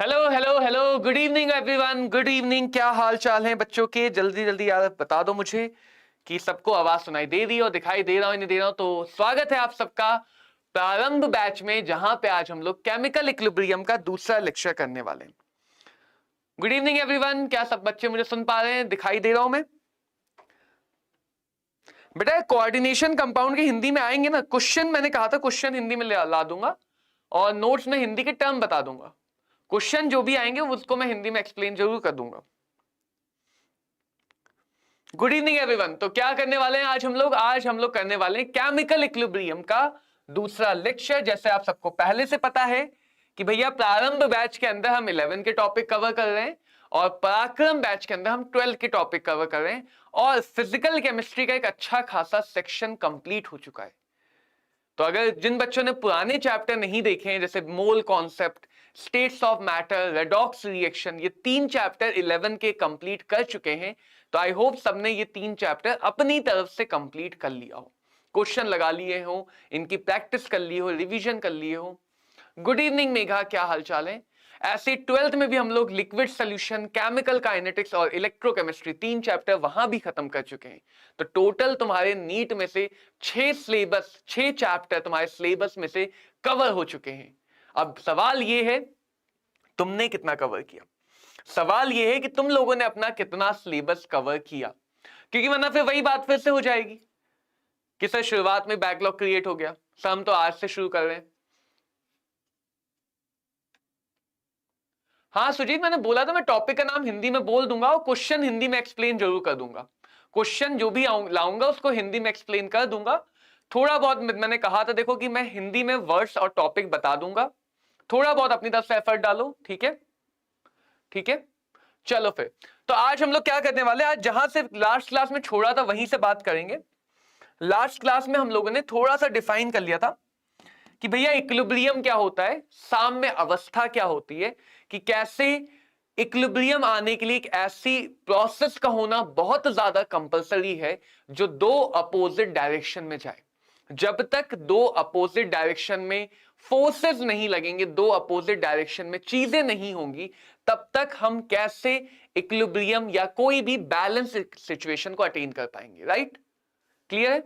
Hello hello hello, good evening everyone, good evening. क्या हाल चाल है बच्चों के? जल्दी जल्दी यार बता दो मुझे कि सबको आवाज सुनाई दे रही हो, दिखाई दे रहा हो नहीं दे रहा हो। तो स्वागत है आप सबका प्रारंभ बैच में, जहां पे आज हम लोग केमिकल इक्विलिब्रियम का दूसरा लेक्चर करने वाले हैं। Good evening everyone. क्या सब बच्चे मुझे सुन पा रहे हैं, दिखाई दे रहा हूं मैं? बेटा कोऑर्डिनेशन कंपाउंड के हिंदी में आएंगे ना क्वेश्चन, मैंने कहा था क्वेश्चन हिंदी में ला दूंगा और नोट्स में हिंदी के टर्म बता दूंगा। क्वेश्चन जो भी आएंगे उसको मैं हिंदी में एक्सप्लेन जरूर कर दूंगा। Good evening everyone. तो क्या करने वाले हैं आज हम लोग करने वाले हैं केमिकल इक्विलिब्रियम का दूसरा लेक्चर। जैसे आप सबको पहले से पता है कि भैया प्रारंभ बैच के अंदर हम 11 के टॉपिक कवर कर रहे हैं और पराक्रम बैच के अंदर हम 12 के टॉपिक कवर कर रहे हैं और फिजिकल केमिस्ट्री का एक अच्छा खासा सेक्शन कंप्लीट हो चुका है। तो अगर जिन बच्चों ने पुराने चैप्टर नहीं देखे हैं, जैसे mole concept, states of matter, redox reaction, ये 3 चैप्टर 11 के कंप्लीट कर चुके हैं, तो आई होप सबने ये 3 चैप्टर अपनी तरफ से कंप्लीट कर लिया हो, क्वेश्चन लगा लिए हो, इनकी प्रैक्टिस कर ली हो, रिवीजन कर लिए हो। गुड इवनिंग मेघा, क्या हालचाल है? ऐसे 12th में भी हम लोग लिक्विड सोल्यूशन, केमिकल काइनेटिक्स और इलेक्ट्रोकेमिस्ट्री 3 चैप्टर वहां भी खत्म कर चुके हैं। तो टोटल तुम्हारे नीट में से 6 चैप्टर तुम्हारे सिलेबस में से कवर हो चुके हैं। अब सवाल ये है तुमने कितना कवर किया, सवाल ये है कि तुम लोगों ने अपना कितना सिलेबस कवर किया, क्योंकि वरना फिर वही बात फिर से हो जाएगी कि सर शुरुआत में बैकलॉग क्रिएट हो गया, सर हम तो आज से शुरू कर रहे हैं। हाँ सुजीत, मैंने बोला था मैं टॉपिक का नाम हिंदी में बोल दूंगा और क्वेश्चन हिंदी में एक्सप्लेन जरूर कर दूंगा। क्वेश्चन जो भी लाऊंगा उसको हिंदी में एक्सप्लेन कर दूंगा। थोड़ा बहुत मैंने कहा था देखो कि मैं हिंदी में वर्ड्स और टॉपिक बता दूंगा, थोड़ा बहुत अपनी तरफ से एफर्ट डालो। ठीक है, ठीक है, चलो फिर। तो आज हम लोग क्या करने वाले, आज जहां से लास्ट क्लास में छोड़ा था वहीं से बात करेंगे। लास्ट क्लास में हम लोगों ने थोड़ा सा डिफाइन कर लिया था कि भैया इक्विलिब्रियम क्या होता है, साम्य अवस्था क्या होती है, कि कैसे इक्विलिब्रियम आने के लिए एक ऐसी प्रोसेस का होना बहुत ज्यादा कंपलसरी है जो 2 अपोजिट डायरेक्शन में जाए। जब तक 2 अपोजिट डायरेक्शन में फोर्सेस नहीं लगेंगे, 2 अपोजिट डायरेक्शन में चीजें नहीं होंगी, तब तक हम कैसे इक्विलिब्रियम या कोई भी बैलेंस सिचुएशन को अटेन कर पाएंगे। राइट, क्लियर है?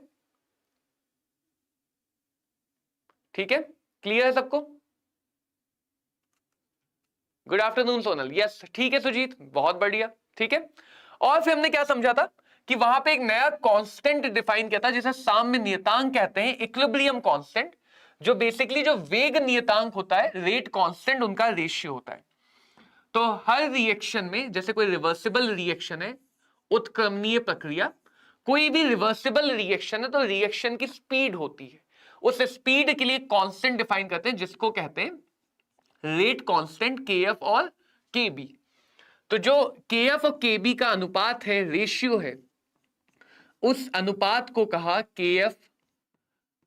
ठीक है, क्लियर है सबको? Good afternoon Sonal. यस ठीक है सुजीत, बहुत बढ़िया। ठीक है, और फिर हमने क्या समझा था कि वहां पे एक नया कांस्टेंट डिफाइन किया था जिसे साम्य नियतांक कहते हैं, इक्विलिब्रियम कांस्टेंट, जो बेसिकली जो वेग नियतांक होता है, रेट कांस्टेंट, उनका रेशियो होता है। तो हर रिएक्शन में, जैसे कोई रिवर्सिबल रिएक्शन है, उत्क्रमणीय प्रक्रिया, कोई भी रिवर्सिबल रिएक्शन है तो रिएक्शन की स्पीड होती है, उस स्पीड के लिए कांस्टेंट डिफाइन करते हैं जिसको कहते हैं रेट कांस्टेंट के एफ और के बी। तो जो के एफ और के बी का अनुपात है, रेशियो है, उस अनुपात को कहा के एफ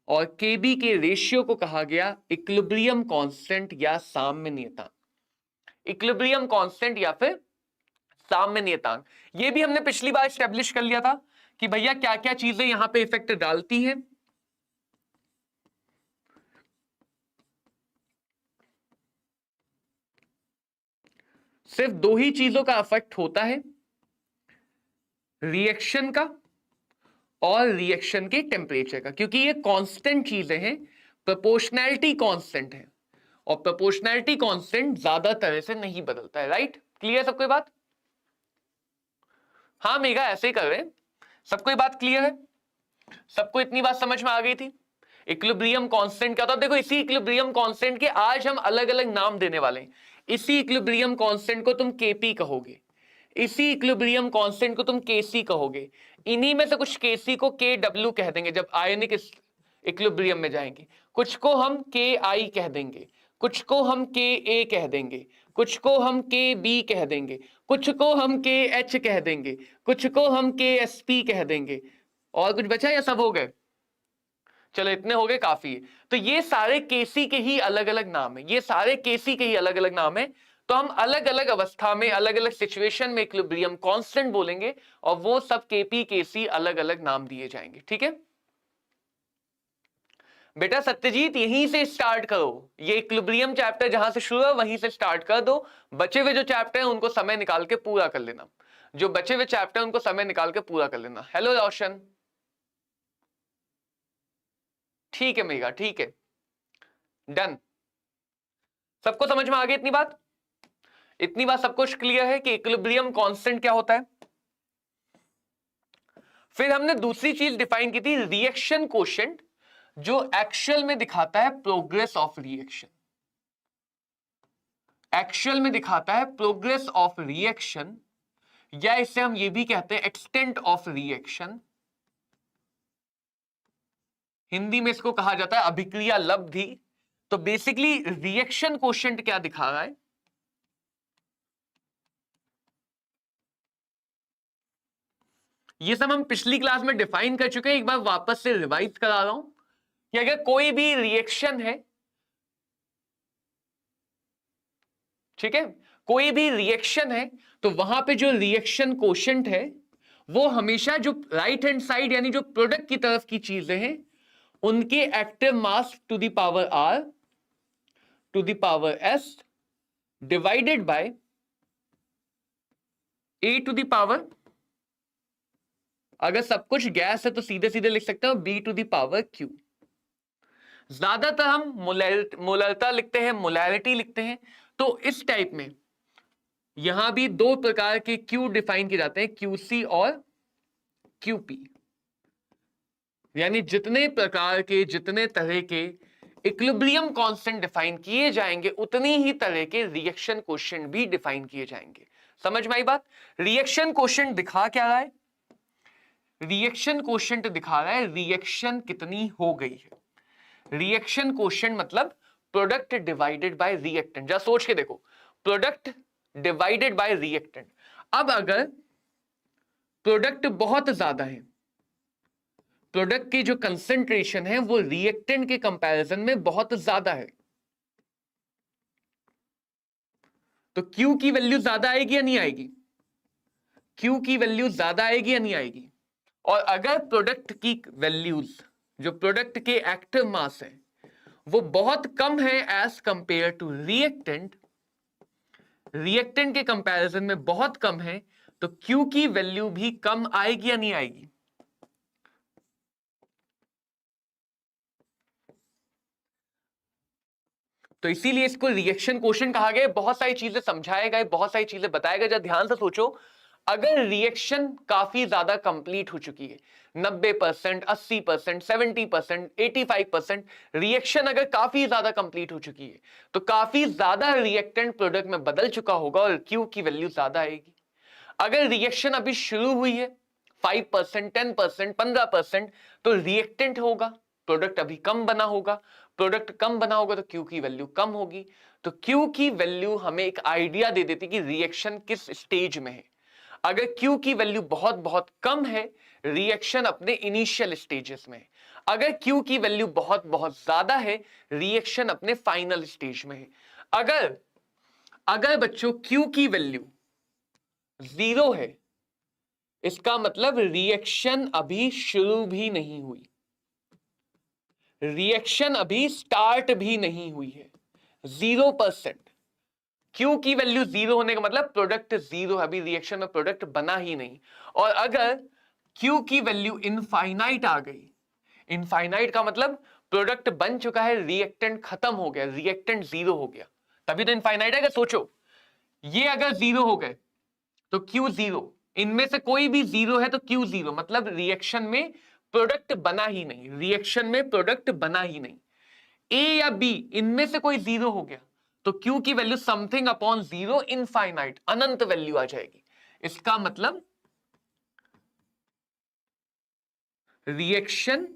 और के बी के रेशियो को कहा गया इक्विलिब्रियम कांस्टेंट या साम्य नियतांक। इक्विलिब्रियम कांस्टेंट या फिर साम्य नियतांक, ये भी हमने पिछली बार एस्टेब्लिश कर लिया था कि भैया क्या क्या चीजें यहां पे इफेक्ट डालती हैं। सिर्फ 2 ही चीजों का इफेक्ट होता है, रिएक्शन का और रिएक्शन के टेम्परेचर का, क्योंकि ये कांस्टेंट चीजें हैं, प्रोपोर्शनैलिटी कांस्टेंट है और प्रोपोर्शनैलिटी कांस्टेंट ज्यादा तरह से नहीं बदलता है। राइट, क्लियर सबको बात? हाँ मेगा, ऐसे ही कर रहे हैं। सबको बात क्लियर है? सबको इतनी बात समझ में आ गई थी? इक्विलिब्रियम कांस्टेंट क्या था? देखो इसी इक्विलिब्रियम कांस्टेंट के आज हम अलग अलग नाम देने वाले हैं। इसी इक्विलिब्रियम कांस्टेंट को तुम केपी कहोगे, इसी इक्विलिब्रियम कांस्टेंट को तुम केसी कहोगे, इन्हीं में से कुछ केसी को के डब्ल्यू कह देंगे जब आयनिक इक्विलिब्रियम में जाएंगे, कुछ को हम के आई कह देंगे, कुछ को हम के ए कह देंगे, कुछ को हम के बी कह देंगे, कुछ को हम के एच कह देंगे, कुछ को हम के एस पी कह देंगे। और कुछ बचा या सब हो गए? चलो इतने हो गए, काफी है। तो ये सारे केसी के ही अलग अलग नाम है, ये सारे केसी के ही अलग अलग नाम है। तो हम अलग अलग अवस्था में, अलग अलग सिचुएशन में इक्विलिब्रियम कांस्टेंट बोलेंगे और वो सब केपी केसी अलग अलग नाम दिए जाएंगे। ठीक है, बेटा सत्यजीत यहीं से स्टार्ट करो, ये इक्विलिब्रियम चैप्टर जहां से शुरू है वहीं से स्टार्ट कर दो। बचे हुए जो चैप्टर हैं उनको समय निकाल के पूरा कर लेना, जो बचे हुए चैप्टर उनको समय निकाल के पूरा कर लेना। हेलो रोशन, ठीक है मेगा, ठीक है, डन। सबको समझ में आ गई इतनी बात? इतनी बात सबको क्लियर है कि इक्विलिब्रियम कांस्टेंट क्या होता है? फिर हमने दूसरी चीज डिफाइन की थी, रिएक्शन कोशेंट, जो एक्चुअल में दिखाता है प्रोग्रेस ऑफ रिएक्शन। एक्चुअल में दिखाता है प्रोग्रेस ऑफ रिएक्शन, या इसे हम ये भी कहते हैं एक्सटेंट ऑफ रिएक्शन। हिंदी में इसको कहा जाता है अभिक्रिया लब्धि। तो बेसिकली रिएक्शन कोशेंट क्या दिखा रहा है? ये सब हम पिछली क्लास में डिफाइन कर चुके हैं, एक बार वापस से रिवाइज करा रहा हूं कि अगर कोई भी रिएक्शन है, ठीक है, कोई भी रिएक्शन है, तो वहां पे जो रिएक्शन कोशेंट है वो हमेशा जो राइट हैंड साइड यानी जो प्रोडक्ट की तरफ की चीजें हैं उनके active mass to the power R to the power S divided by A to the power, अगर सब कुछ गैस है तो सीधे सीधे लिख सकते हैं B to the power Q. ज्यादातर हम मोलरता लिखते हैं, मोलैरिटी लिखते हैं। तो इस टाइप में यहां भी दो प्रकार के क्यू डिफाइन किए जाते हैं, क्यूसी और क्यूपी। यानी जितने प्रकार के, जितने तरह के इक्विलिब्रियम कांस्टेंट डिफाइन किए जाएंगे उतनी ही तरह के रिएक्शन कोशेंट भी डिफाइन किए जाएंगे। समझ में आई बात? रिएक्शन कोशेंट दिखा क्या रहा है? रिएक्शन कोशेंट दिखा रहा है रिएक्शन कितनी हो गई है। रिएक्शन कोशेंट मतलब प्रोडक्ट डिवाइडेड बाय रिएक्टेंट। जरा सोच के देखो, प्रोडक्ट डिवाइडेड बाय रिएक्टेंट। अब अगर प्रोडक्ट बहुत ज्यादा है, प्रोडक्ट की जो कंसेंट्रेशन है वो रिएक्टेंट के कंपैरिजन में बहुत ज्यादा है, तो Q की वैल्यू ज्यादा आएगी या नहीं आएगी? Q की वैल्यू ज्यादा आएगी या नहीं आएगी? और अगर प्रोडक्ट की वैल्यूज, जो प्रोडक्ट के एक्टिव मास है वो बहुत कम है as compare to reactant, reactant के कंपैरिजन में बहुत कम है, तो Q की वैल्यू भी कम आएगी या नहीं आएगी? तो इसीलिए इसको रिएक्शन कोशेंट कहा गया। बहुत सारी चीजें समझाया गया, बहुत सारी चीजें बताया गया। जब ध्यान से सोचो, अगर रिएक्शन काफी ज्यादा कंप्लीट हो चुकी है, 90%, 80%, 70%, 85%, रिएक्शन अगर काफी ज्यादा कंप्लीट हो चुकी है तो काफी ज्यादा रिएक्टेंट प्रोडक्ट में बदल चुका होगा और Q की वैल्यू ज्यादा आएगी। अगर रिएक्शन अभी शुरू हुई है, 5%, 10%, 15%, तो रिएक्टेंट होगा, प्रोडक्ट अभी कम बना होगा। प्रोडक्ट कम बना होगा तो Q की वैल्यू कम होगी। तो Q की वैल्यू हमें एक आइडिया दे देती कि रिएक्शन किस स्टेज में है। अगर Q की वैल्यू बहुत बहुत कम है, रिएक्शन अपने इनिशियल स्टेजेस में है। अगर Q की वैल्यू बहुत बहुत ज्यादा है, रिएक्शन अपने फाइनल स्टेज में है। अगर बच्चों Q की वैल्यू 0 है, इसका मतलब रिएक्शन अभी शुरू भी नहीं हुई, रिएक्शन अभी स्टार्ट भी नहीं हुई है। 0%। Q की वैल्यू 0 होने का मतलब प्रोडक्ट 0 है, अभी रिएक्शन में प्रोडक्ट बना ही नहीं। और अगर Q की वैल्यू इनफाइनाइट आ गई, इनफाइनाइट का मतलब प्रोडक्ट बन चुका है, रिएक्टेंट खत्म हो गया, रिएक्टेंट 0 हो गया, तभी तो इनफाइनाइट है। सोचो, ये अगर 0 हो गए तो Q 0, इनमें से कोई भी 0 है तो Q 0, मतलब रिएक्शन में प्रोडक्ट बना ही नहीं, रिएक्शन में प्रोडक्ट बना ही नहीं। A या B इनमें से कोई 0 हो गया तो Q की वैल्यू समथिंग अपॉन 0, इनफाइनाइट, अनंत वैल्यू आ जाएगी। इसका मतलब रिएक्शन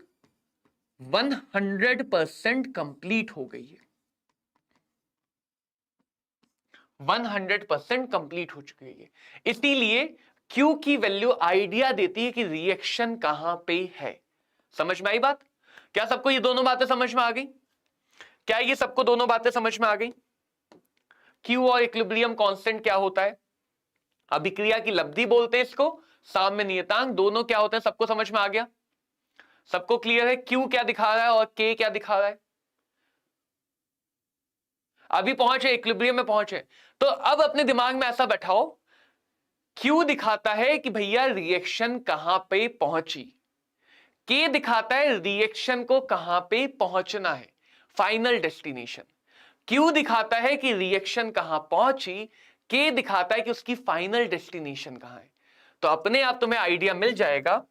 100% कंप्लीट हो गई है, 100% कंप्लीट हो चुकी है। इसीलिए Q की वैल्यू आइडिया देती है कि रिएक्शन कहां पे है। समझ में आई बात? क्या सबको ये दोनों बातें समझ में आ गई? क्या ये सबको दोनों बातें समझ में आ गई? Q और इक्विलिब्रियम कांस्टेंट क्या होता है, अभिक्रिया की लब्धि बोलते हैं इसको, साम्य नियतांक, दोनों क्या होते हैं, सबको समझ में आ गया? सबको क्लियर है Q क्या दिखा रहा है और K क्या दिखा रहा है? अभी पहुंचे, इक्विलिब्रियम में पहुंचे। तो अब अपने दिमाग में ऐसा बैठाओ, Q दिखाता है कि भैया रिएक्शन कहां पे पहुंची, K दिखाता है रिएक्शन को कहां पे पहुंचना है, फाइनल डेस्टिनेशन। Q दिखाता है कि रिएक्शन कहां पहुंची, K दिखाता है कि उसकी फाइनल डेस्टिनेशन कहां है। तो अपने आप तुम्हें आइडिया मिल जाएगा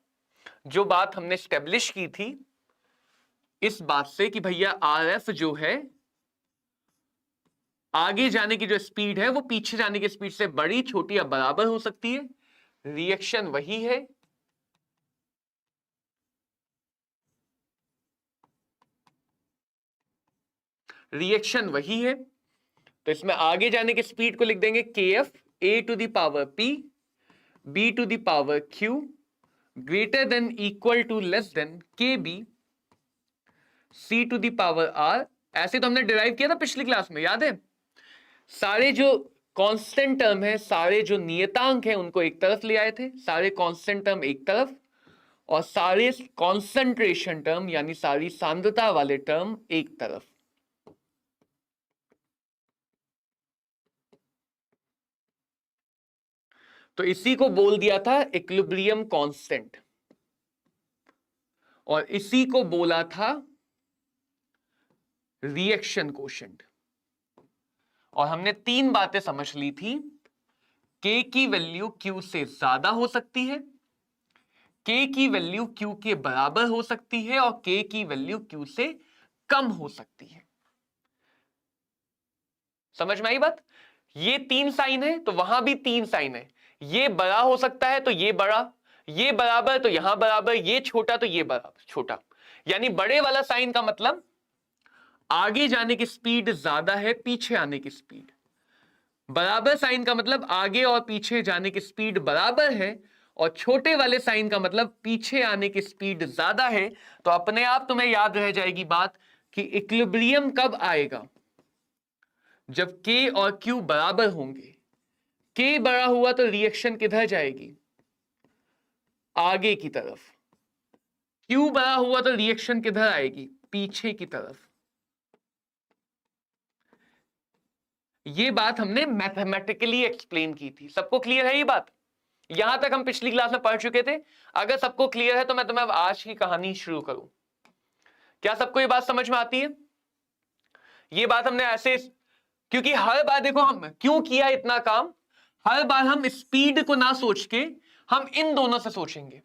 जो बात हमने स्टेब्लिश की थी इस बात से कि भैया RF जो है आगे जाने की जो स्पीड है वो पीछे जाने की स्पीड से बड़ी, छोटी या बराबर हो सकती है। रिएक्शन वही है, रिएक्शन वही है। तो इसमें आगे जाने की स्पीड को लिख देंगे KF A to the power P B to the power Q greater than equal to less than KB C to the power R। ऐसे तो हमने डिराइव किया था पिछली क्लास में, याद है? सारे जो कांस्टेंट टर्म है, सारे जो नियतांक है उनको एक तरफ ले आए थे, सारे कांस्टेंट टर्म एक तरफ और सारे कॉन्सेंट्रेशन टर्म यानी सारी सांद्रता वाले टर्म एक तरफ। तो इसी को बोल दिया था इक्विलिब्रियम कांस्टेंट और इसी को बोला था रिएक्शन कोशेंट। और हमने तीन बातें समझ ली थी, K की वैल्यू Q से ज्यादा हो सकती है, K की वैल्यू Q के बराबर हो सकती है और K की वैल्यू Q से कम हो सकती है। समझ में आई बात? ये तीन साइन है तो वहां भी तीन साइन है, ये बड़ा हो सकता है तो ये बड़ा, ये बराबर तो यहां बराबर, ये छोटा तो ये बराबर छोटा। यानी बड़े वाला साइन का मतलब आगे जाने की स्पीड ज्यादा है, पीछे आने की स्पीड। बराबर साइन का मतलब आगे और पीछे जाने की स्पीड बराबर है और छोटे वाले साइन का मतलब पीछे आने की स्पीड ज्यादा है। तो अपने आप तुम्हें याद रह जाएगी बात कि इक्विलिब्रियम कब आएगा, जब K और Q बराबर होंगे। K बड़ा हुआ तो रिएक्शन किधर जाएगी, आगे की तरफ। Q बड़ा हुआ तो रिएक्शन किधर आएगी, पीछे की तरफ। ये बात हमने मैथमेटिकली एक्सप्लेन की थी। सबको क्लियर है ये बात? यहां तक हम पिछली क्लास में पढ़ चुके थे। अगर सबको क्लियर है तो मैं तुम्हें आज की कहानी शुरू करूं। क्या सबको ये बात समझ में आती है? ये बात हमने ऐसे, क्योंकि हर बार देखो हम क्यों किया इतना काम, हर बार हम स्पीड को ना सोच के हम इन दोनों से सोचेंगे,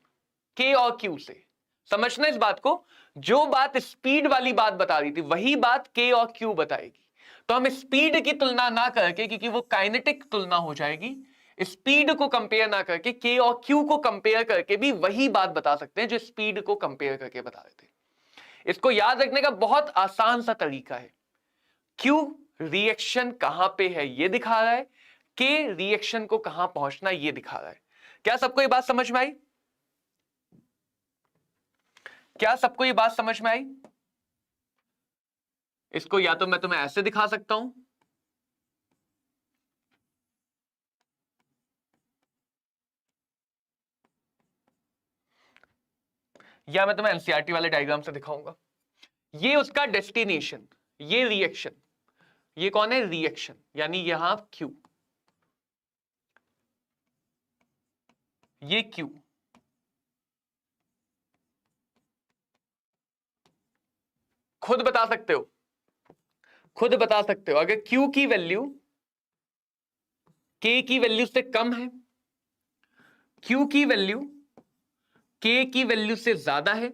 K और Q से। समझना इस बात को, जो बात स्पीड वाली बात बता रही थी वही बात K और Q बताएगी। तो हम स्पीड की तुलना ना करके, क्योंकि वो काइनेटिक तुलना हो जाएगी, स्पीड को कंपेयर ना करके K और Q को कंपेयर करके भी वही बात बता सकते हैं जो स्पीड को कंपेयर करके बता रहे थे। इसको याद रखने का बहुत आसान सा तरीका है, Q रिएक्शन कहां पे है ये दिखा रहा है, K रिएक्शन को कहां पहुंचना ये दिखा रहा है। क्या सबको ये बात समझ में आई? क्या सबको ये बात समझ में आई? इसको या तो मैं तुम्हें ऐसे दिखा सकता हूं, या मैं तुम्हें एनसीईआरटी वाले डायग्राम से दिखाऊंगा। ये उसका डेस्टिनेशन, ये रिएक्शन, ये कौन है, रिएक्शन, यानी यहां Q, ये Q। खुद बता सकते हो, खुद बता सकते हो, अगर Q की वैल्यू K की वैल्यू से कम है, Q की वैल्यू K की वैल्यू से ज्यादा है,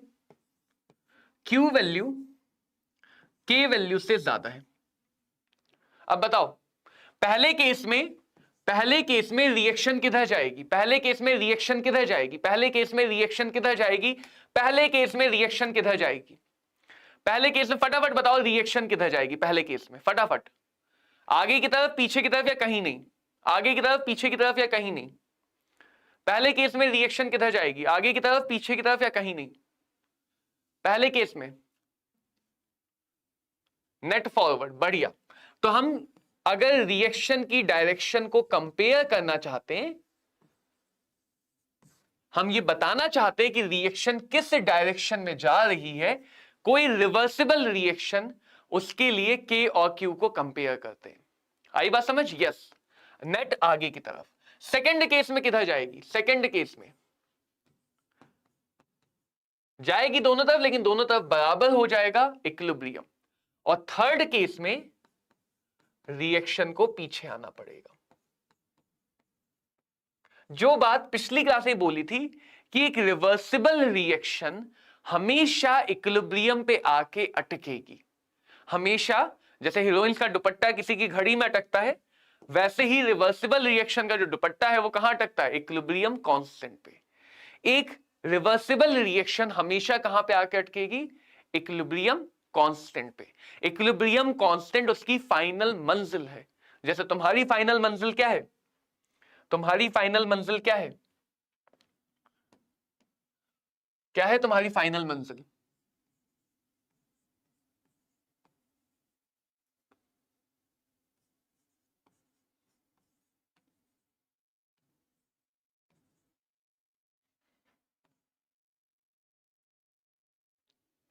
Q वैल्यू K वैल्यू से ज्यादा है। अब बताओ, पहले केस में रिएक्शन किधर जाएगी, पहले केस में रिएक्शन किधर जाएगी, पहले केस में रिएक्शन किधर जाएगी, पहले केस में रिएक्शन किधर जाएगी, पहले केस में फटाफट बताओ रिएक्शन किधर जाएगी पहले केस में, फटाफट। आगे की तरफ, पीछे की तरफ या कहीं नहीं, आगे की तरफ, पीछे की तरफ या कहीं नहीं। पहले केस में रिएक्शन किधर जाएगी, आगे की तरफ, पीछे की तरफ या कहीं नहीं। पहले केस में नेट फॉरवर्ड, बढ़िया। तो हम अगर रिएक्शन की डायरेक्शन को कंपेयर करना चाहते हैं, हम ये बताना चाहते हैं कि रिएक्शन किस डायरेक्शन में जा रही है, कोई रिवर्सिबल रिएक्शन, उसके लिए के और क्यू को कंपेयर करते हैं। आई बात समझ? यस। नेट आगे की तरफ। सेकंड केस में किधर जाएगी? सेकंड केस में जाएगी दोनों तरफ, लेकिन दोनों तरफ बराबर हो जाएगा इक्विलिब्रियम। और थर्ड केस में रिएक्शन को पीछे आना पड़ेगा। जो बात पिछली क्लास में बोली थी कि एक रिवर्सिबल रिएक्शन हमेशा इक्विलिब्रियम पे आके अटकेगी, हमेशा। जैसे हीरोइन का दुपट्टा किसी की घड़ी में अटकता है, वैसे ही रिवर्सिबल रिएक्शन का जो दुपट्टा है वो कहां अटकता है? इक्विलिब्रियम कांस्टेंट पे। एक रिवर्सिबल रिएक्शन हमेशा कहां पे आके अटकेगी? इक्विलिब्रियम कांस्टेंट पे। इक्विलिब्रियम कांस्टेंट उसकी फाइनल मंजिल है। जैसे तुम्हारी फाइनल मंजिल क्या है? तुम्हारी फाइनल मंजिल क्या है? क्या है तुम्हारी फाइनल मंजिल?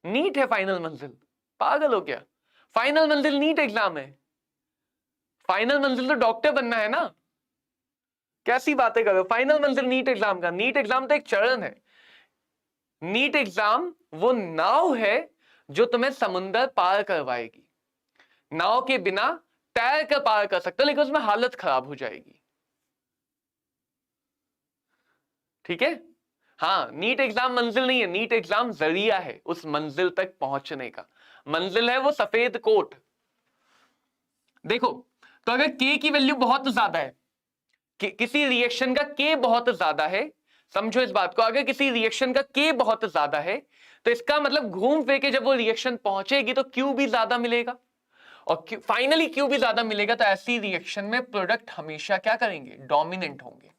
नीट है फाइनल मंजिल। पागल हो क्या? फाइनल मंजिल नीट एग्जाम है। फाइनल मंजिल तो डॉक्टर बनना है ना। कैसी बातें कर रहे हो? फाइनल मंजिल नीट एग्जाम का? नीट एग्जाम तो एक चरण है। नीट एग्जाम वो नाव है जो तुम्हें समुंदर पार करवाएगी। नाव के बिना तैर कर पार कर सकते हो, लेकिन उसमें हालत खराब हो जाएगी। ठीक है? हाँ, नीट एग्जाम मंजिल नहीं है, नीट एग्जाम जरिया है उस मंजिल तक पहुंचने का। मंजिल है वो सफेद कोट। देखो, तो अगर के की वैल्यू बहुत ज्यादा है, किसी रिएक्शन का के बहुत ज्यादा है, समझो इस बात को, अगर किसी रिएक्शन का के बहुत ज्यादा है तो इसका मतलब घूम फिर के जब वो रिएक्शन पहुंचेगी तो क्यू भी ज्यादा मिलेगा, और फाइनली क्यू भी ज्यादा मिलेगा। तो ऐसी रिएक्शन में प्रोडक्ट हमेशा क्या करेंगे? डोमिनेंट होंगे।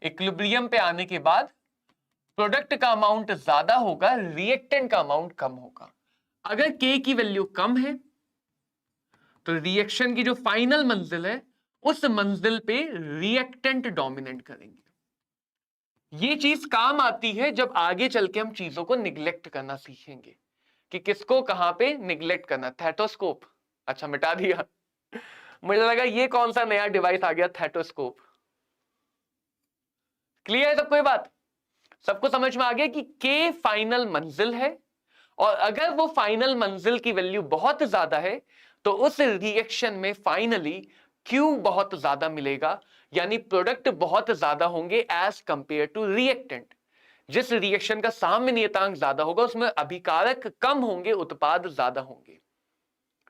इक्विलिब्रियम पे आने के बाद प्रोडक्ट का अमाउंट ज्यादा होगा, रिएक्टेंट का अमाउंट कम होगा। अगर के की वैल्यू कम है तो रिएक्शन की जो फाइनल मंजिल है उस मंजिल पे रिएक्टेंट डोमिनेट करेंगे। ये चीज काम आती है जब आगे चल के हम चीजों को निग्लेक्ट करना सीखेंगे कि किसको कहां पे निग्लेक्ट करना। थेटोस्कोप, अच्छा मिटा दिया। मुझे लगा ये कौन सा नया डिवाइस आ गया, थेटोस्कोप। क्लियर है सबको ये बात? सबको समझ में आ गया कि के फाइनल मंजिल है, और अगर वो फाइनल मंजिल की वैल्यू बहुत ज्यादा है तो उस रिएक्शन में फाइनली क्यू बहुत ज्यादा मिलेगा, यानी प्रोडक्ट बहुत ज्यादा होंगे एज कंपेयर टू रिएक्टेंट। जिस रिएक्शन का साम्य नियतांक ज्यादा होगा उसमें अभिकारक कम होंगे, उत्पाद ज्यादा होंगे।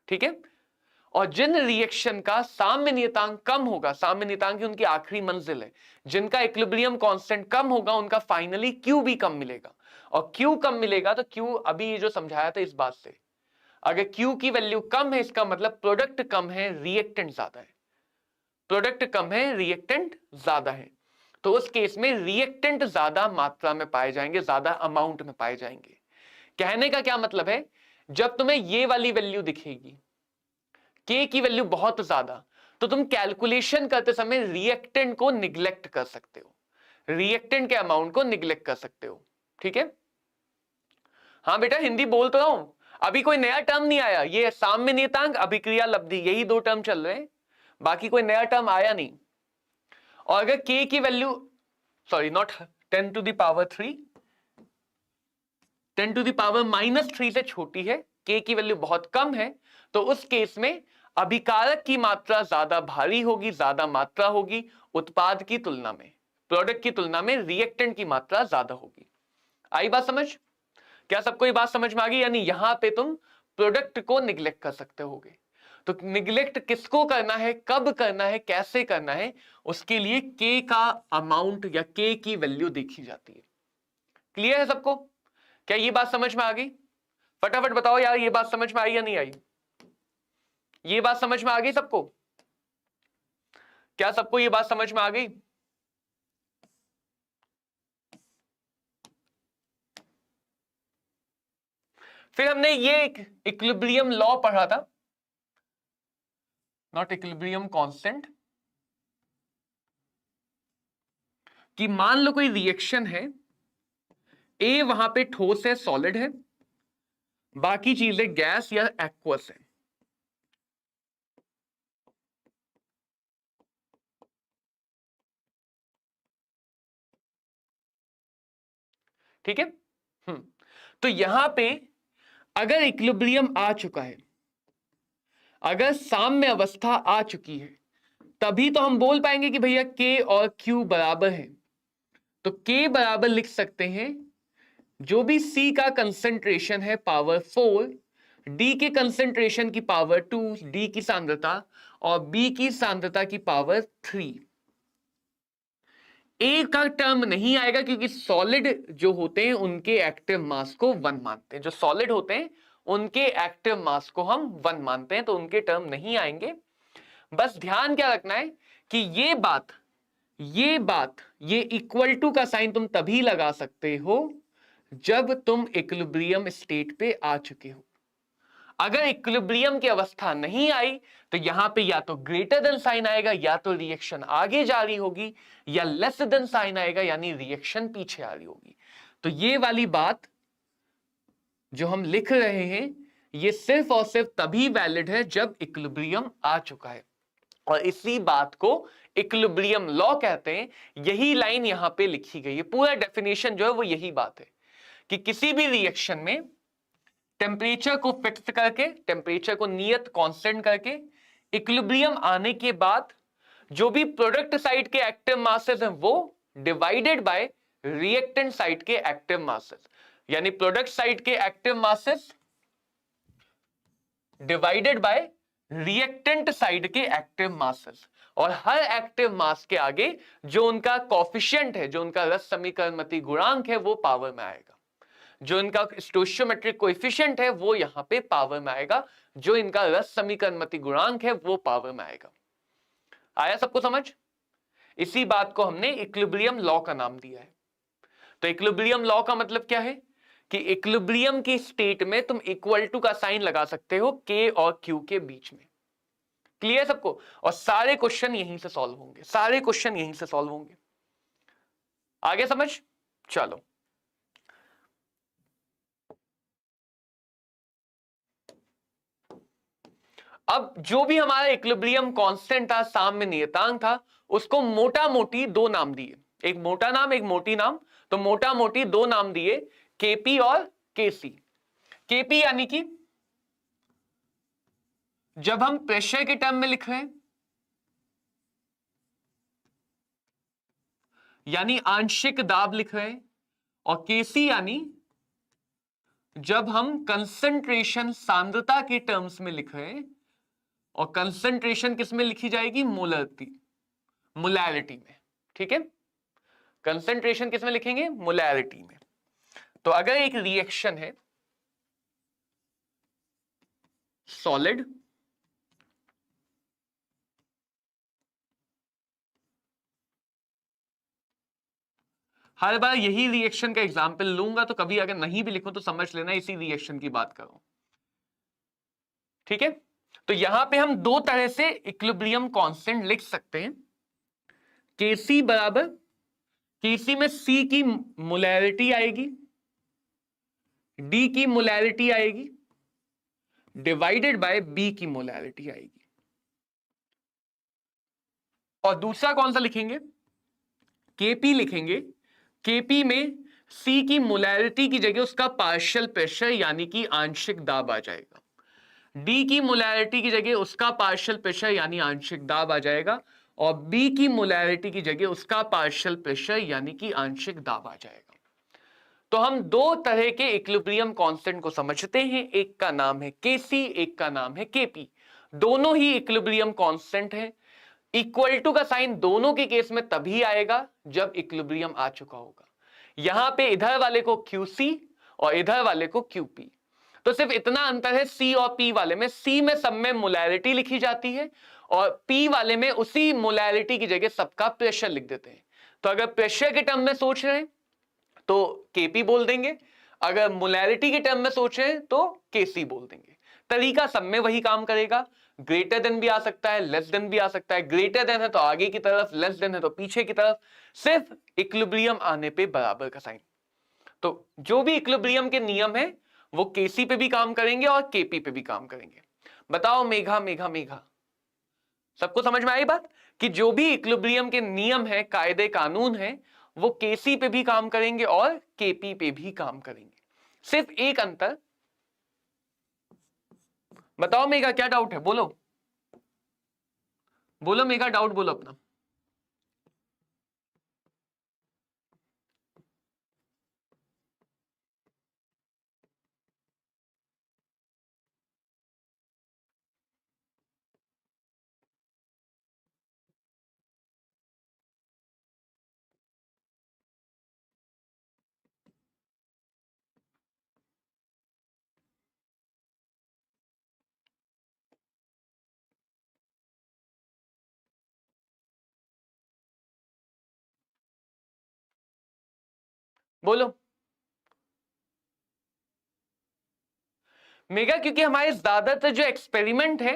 ठीक है? और जिन रिएक्शन का साम्य नियतांक कम होगा, साम्य नियतांक उनकी आखिरी मंजिल है, जिनका इक्विलिब्रियम कांस्टेंट कम होगा उनका फाइनली क्यू भी कम मिलेगा। और क्यू कम मिलेगा तो क्यू, अभी ये जो समझाया था इस बात से, अगर क्यू की वैल्यू कम है इसका मतलब प्रोडक्ट कम है, रिएक्टेंट ज्यादा है। प्रोडक्ट कम है, रिएक्टेंट ज्यादा है, तो उस केस में रिएक्टेंट ज्यादा मात्रा में पाए जाएंगे, ज्यादा अमाउंट में पाए जाएंगे। कहने का क्या मतलब है? जब तुम्हें ये वाली वैल्यू दिखेगी, के की वैल्यू बहुत ज्यादा, तो तुम कैलकुलेशन करते समय रिएक्टेंट को निग्लेक्ट कर सकते हो, रिएक्टेंट के अमाउंट को निग्लेक्ट कर सकते हो। ठीक है? हाँ बेटा, हिंदी बोल तो रहा हूं, अभी कोई नया टर्म नहीं आया। ये साम्य नियतांक, अभिक्रिया लब्धि, यही दो टर्म चल रहे हैं, बाकी कोई नया टर्म आया नहीं। और अगर के की value, sorry not 10 to the power 3, 10 to the power -3 से छोटी है, के की वैल्यू बहुत कम है, तो उस केस में अभिकारक की मात्रा ज्यादा भारी होगी, ज्यादा मात्रा होगी उत्पाद की तुलना में, प्रोडक्ट की तुलना में रिएक्टेंट की मात्रा ज्यादा होगी। आई बात समझ? क्या सबको ये बात समझ में आ गई? यानी यहां पे तुम प्रोडक्ट को निग्लेक्ट कर सकते होगे। तो निग्लेक्ट किसको करना है, कब करना है, कैसे करना है, उसके लिए के का अमाउंट या के की वैल्यू देखी जाती है। क्लियर है सबको? क्या ये बात समझ में आ गई? फटाफट बताओ यार, ये बात समझ में आई या नहीं आई? ये बात समझ में आ गई सबको? क्या सबको ये बात समझ में आ गई? फिर हमने ये इक्विलिब्रियम लॉ पढ़ा था, नॉट इक्विलिब्रियम कांस्टेंट, कि मान लो कोई रिएक्शन है, ए वहां पे ठोस है, सॉलिड है, बाकी चीजें गैस या एक्वस है। ठीक है। तो यहां पे अगर इक्विलिब्रियम आ चुका है, अगर साम्य अवस्था आ चुकी है, तभी तो हम बोल पाएंगे कि भैया के और क्यू बराबर है। तो के बराबर लिख सकते हैं, जो भी सी का कंसंट्रेशन है पावर 4, डी के कंसंट्रेशन की पावर 2, डी की सांद्रता, और बी की सांद्रता की पावर 3। ए का टर्म नहीं आएगा क्योंकि सॉलिड जो होते हैं उनके एक्टिव मास को 1 मानते हैं। जो सॉलिड होते हैं उनके एक्टिव मास को हम 1 मानते हैं, तो उनके टर्म नहीं आएंगे। बस ध्यान क्या रखना है कि ये इक्वल टू का साइन तुम तभी लगा सकते हो जब तुम इक्विलिब्रियम स्टेट पे आ चुके हो। अगर इक्विलिब्रियम की अवस्था नहीं आई तो यहां पे या तो ग्रेटर देन साइन आएगा, या तो रिएक्शन आगे जा रही होगी, या लेस देन साइन आएगा यानी रिएक्शन पीछे आ रही होगी। तो ये वाली बात जो हम लिख रहे हैं ये सिर्फ और सिर्फ तभी वैलिड है जब इक्विलिब्रियम आ चुका है, और इसी बात को इक्विलिब्रियम लॉ कहते हैं। यही लाइन यहां पे लिखी गई है, पूरा डेफिनेशन जो है वो यही बात है कि किसी भी रिएक्शन में टेम्परेचर को फिक्स करके, टेम्परेचर को नियत कांस्टेंट करके, इक्विलिब्रियम आने के बाद जो भी प्रोडक्ट साइड के एक्टिव मासेस हैं वो डिवाइडेड बाय रिएक्टेंट साइड के एक्टिव मासेस, यानी प्रोडक्ट साइड के active masses divided by reactant side के एक्टिव मासेस, और हर एक्टिव मास के आगे जो उनका कोफिशिएंट है, जो उनका रस समीकरणमति गुणांक है, वो पावर में आएगा। जो इनका स्टोइचियोमेट्रिक कोएफिशिएंट है वो यहां पे पावर में आएगा, जो इनका रस समीकरणमति गुणांक है वो पावर में आएगा। आया सबको समझ? इसी बात को हमने इक्विलिब्रियम लॉ का नाम दिया है। तो इक्विलिब्रियम लॉ का मतलब क्या है कि इक्विलिब्रियम की स्टेट में तुम इक्वल टू का साइन लगा सकते हो के और क्यू के बीच में। क्लियर सबको? और सारे क्वेश्चन यहीं से सॉल्व होंगे, सारे क्वेश्चन यहीं से सॉल्व होंगे। आगे समझ? चलो अब जो भी हमारा इक्विलिब्रियम कांस्टेंट था, साम्य नियतांक था, उसको मोटा मोटी 2 नाम दिए, एक मोटा नाम एक मोटी नाम। तो मोटा मोटी 2 नाम दिए, केपी और केसी। केपी यानी कि जब हम प्रेशर के टर्म में लिख रहे हैं, यानी आंशिक दाब लिख रहे हैं, और केसी यानी जब हम कंसंट्रेशन सांद्रता के टर्म्स में लिख रहे हैं, और कंसंट्रेशन किस में लिखी जाएगी? मोलैरिटी में। ठीक है, कंसंट्रेशन किस में लिखेंगे? मोलैरिटी में। तो अगर एक रिएक्शन है सॉलिड, हर बार यही रिएक्शन का एग्जांपल लूंगा, तो कभी अगर नहीं भी लिखूं तो समझ लेना इसी रिएक्शन की बात करूं। ठीक है, तो यहां पे हम 2 तरह से इक्विलिब्रियम कांस्टेंट लिख सकते हैं। केसी बराबर, केसी में सी की मोलैरिटी आएगी, डी की मोलैरिटी आएगी, डिवाइडेड बाय बी की मोलैरिटी आएगी। और दूसरा कौन सा लिखेंगे? केपी लिखेंगे। केपी में सी की मोलैरिटी की जगह उसका पार्शियल प्रेशर यानी कि आंशिक दाब आ जाएगा, डी की मोलैरिटी की जगह उसका पार्शियल प्रेशर यानी आंशिक दाब आ जाएगा, और बी की मोलैरिटी की जगह उसका पार्शियल प्रेशर यानी कि आंशिक दाब आ जाएगा। तो हम 2 तरह के इक्विलिब्रियम कांस्टेंट को समझते हैं, एक का नाम है केसी, एक का नाम है केपी। दोनों ही इक्विलिब्रियम कांस्टेंट हैं। इक्वल टू का साइन दोनों के केस में तभी आएगा जब इक्विलिब्रियम आ चुका होगा। यहां पे इधर वाले को क्यूसी और इधर वाले को क्यूपी। तो सिर्फ इतना अंतर है सी और पी वाले में, सी में सब में मोलैरिटी लिखी जाती है, और पी वाले में उसी मोलैरिटी की जगह सबका प्रेशर लिख देते हैं। तो अगर प्रेशर के टर्म में सोच रहे हैं तो केपी बोल देंगे, अगर मोलैरिटी के टर्म में सोच रहे हैं तो केसी बोल देंगे। तरीका सब में वही काम करेगा। ग्रेटर देन भी आ सकता है, लेस देन भी आ सकता है। ग्रेटर देन है तो आगे की तरफ, लेस देन है तो पीछे की तरफ, सिर्फ इक्विलिब्रियम आने पे बराबर का साइन। तो जो भी इक्विलिब्रियम के नियम है वो केसी पे भी काम करेंगे और केपी पे भी काम करेंगे। बताओ मेघा, मेघा, मेघा, सबको समझ में आई बात कि जो भी इक्विलिब्रियम के नियम है, कायदे कानून है, वो केसी पे भी काम करेंगे और केपी पे भी काम करेंगे। सिर्फ एक अंतर। बताओ मेघा, क्या डाउट है? बोलो बोलो मेघा, डाउट बोलो अपना। बोलो मेगा, क्योंकि हमारे ज्यादातर जो एक्सपेरिमेंट है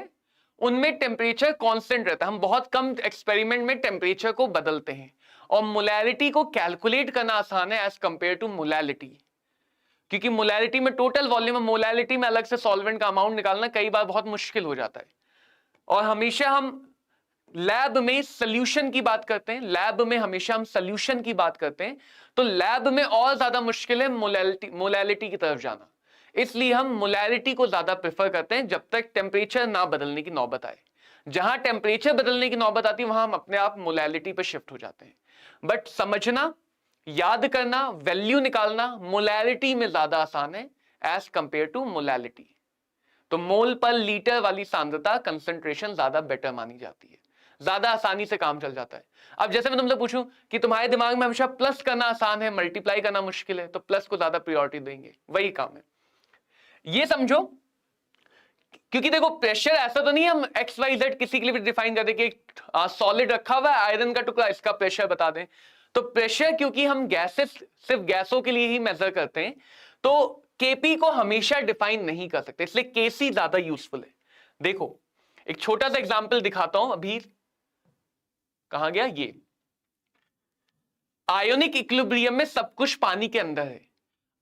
उनमें टेम्परेचर कांस्टेंट रहता है। हम बहुत कम एक्सपेरिमेंट में टेम्परेचर को बदलते हैं, और मोलैलिटी को कैलकुलेट करना आसान है एज कंपेयर टू मोलैलिटी, क्योंकि मोलैलिटी में टोटल वॉल्यूम, मोलैलिटी में अलग से सॉल्वेंट का अमाउंट निकालना कई बार बहुत मुश्किल हो जाता है। और हमेशा हम लैब में सोल्यूशन की बात करते हैं, लैब में हमेशा हम सोल्यूशन की बात करते हैं, तो लैब में और ज्यादा मुश्किल है मोलैलिटी की तरफ जाना। इसलिए हम मोलैलिटी को ज्यादा प्रेफर करते हैं जब तक टेम्परेचर ना बदलने की नौबत आए। जहां टेम्परेचर बदलने की नौबत आती है वहां हम अपने आप मोलैलिटी पर शिफ्ट हो जाते हैं। बट समझना, याद करना, वैल्यू निकालना मोलैलिटी में ज्यादा आसान है एज कंपेयर टू मोलैलिटी। तो मोल पर लीटर वाली सांद्रता, कंसंट्रेशन ज्यादा बेटर मानी जाती है, ज्यादा आसानी से काम चल जाता है। अब जैसे मैं तुमसे पूछूं कि तुम्हारे दिमाग में हमेशा प्लस करना आसान है, मल्टीप्लाई करना मुश्किल है, तो प्लस को ज्यादा प्रायोरिटी देंगे, वही काम है। ये समझो, क्योंकि देखो प्रेशर ऐसा तो नहीं हम एक्स वाई जेड किसी के लिए भी डिफाइन कर दे कि सॉलिड रखा हुआ है, आयरन का टुकड़ा, इसका प्रेशर बता दें। तो प्रेशर क्योंकि हम गैसेस, सिर्फ गैसों के लिए ही मेजर करते हैं, तो केपी को हमेशा डिफाइन नहीं कर सकते, इसलिए केसी ज्यादा यूजफुल है। देखो एक छोटा सा एग्जांपल दिखाता हूं। अभी कहां गया ये, आयोनिक इक्विलिब्रियम में सब कुछ पानी के अंदर है।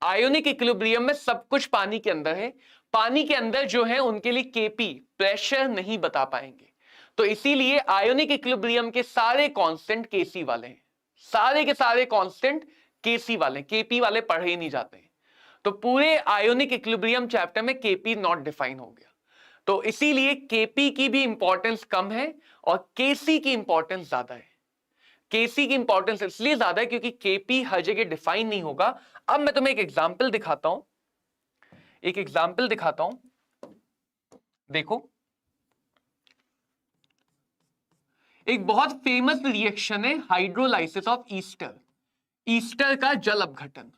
आयोनिक इक्विलिब्रियम में सब कुछ पानी के अंदर है। पानी के अंदर जो है उनके लिए केपी प्रेशर नहीं बता पाएंगे, तो इसीलिए आयोनिक इक्विलिब्रियम के सारे कांस्टेंट केसी वाले हैं, सारे के सारे कांस्टेंट केसी वाले, केपी वाले पढ़े ही नहीं जाते हैं। तो पूरे आयोनिक इक्विलिब्रियम चैप्टर में केपी नॉट डिफाइन हो गया, तो इसीलिए केपी की भी इंपॉर्टेंस कम है और केसी की इंपॉर्टेंस ज्यादा है। केसी की इंपॉर्टेंस इसलिए ज्यादा है क्योंकि केपी हर जगह डिफाइन नहीं होगा। अब मैं तुम्हें एक एग्जांपल दिखाता हूं, एक एग्जांपल दिखाता हूं। देखो एक बहुत फेमस रिएक्शन है हाइड्रोलाइसिस ऑफ ईस्टर, ईस्टर का जल अपघटन।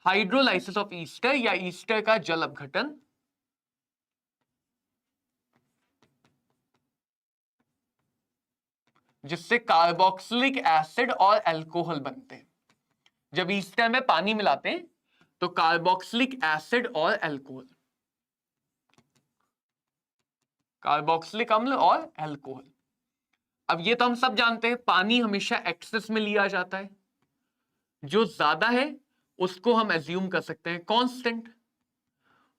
हाइड्रोलाइसिस ऑफ ईस्टर या ईस्टर का जल अपघटन, जिससे कार्बोक्सिलिक एसिड और अल्कोहल बनते हैं। जब ईस्टर में पानी मिलाते हैं तो कार्बोक्सिलिक एसिड और अल्कोहल, कार्बोक्सिलिक अम्ल और अल्कोहल। अब ये तो हम सब जानते हैं, पानी हमेशा एक्सेस में लिया जाता है, जो ज्यादा है उसको हम एज्यूम कर सकते हैं कांस्टेंट,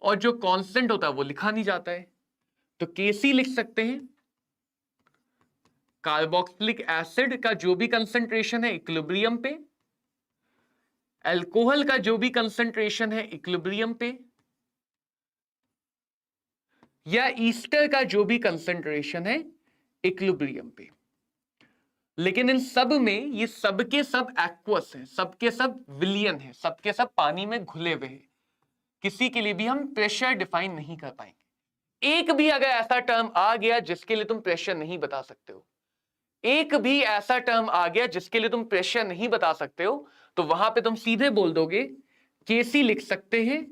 और जो कांस्टेंट होता है वो लिखा नहीं जाता है, तो केसी लिख सकते हैं। कार्बोक्सिलिक एसिड का जो भी कंसंट्रेशन है इक्विलिब्रियम पे, अल्कोहल का जो भी कंसंट्रेशन है इक्विलिब्रियम पे, या ईस्टर का जो भी कंसंट्रेशन है इक्विलिब्रियम पे। लेकिन इन सब में ये सबके सब एक्वस हैं, सबके सब विलियन हैं, सबके सब पानी में घुले हुए हैं। किसी के लिए भी हम प्रेशर डिफाइन नहीं कर पाएंगे। एक भी अगर ऐसा टर्म आ गया जिसके लिए तुम प्रेशर नहीं बता सकते हो, एक भी ऐसा टर्म आ गया जिसके लिए तुम प्रेशर नहीं बता सकते हो, तो वहां पे तुम सीधे बोल दोगे केसी लिख सकते हैं।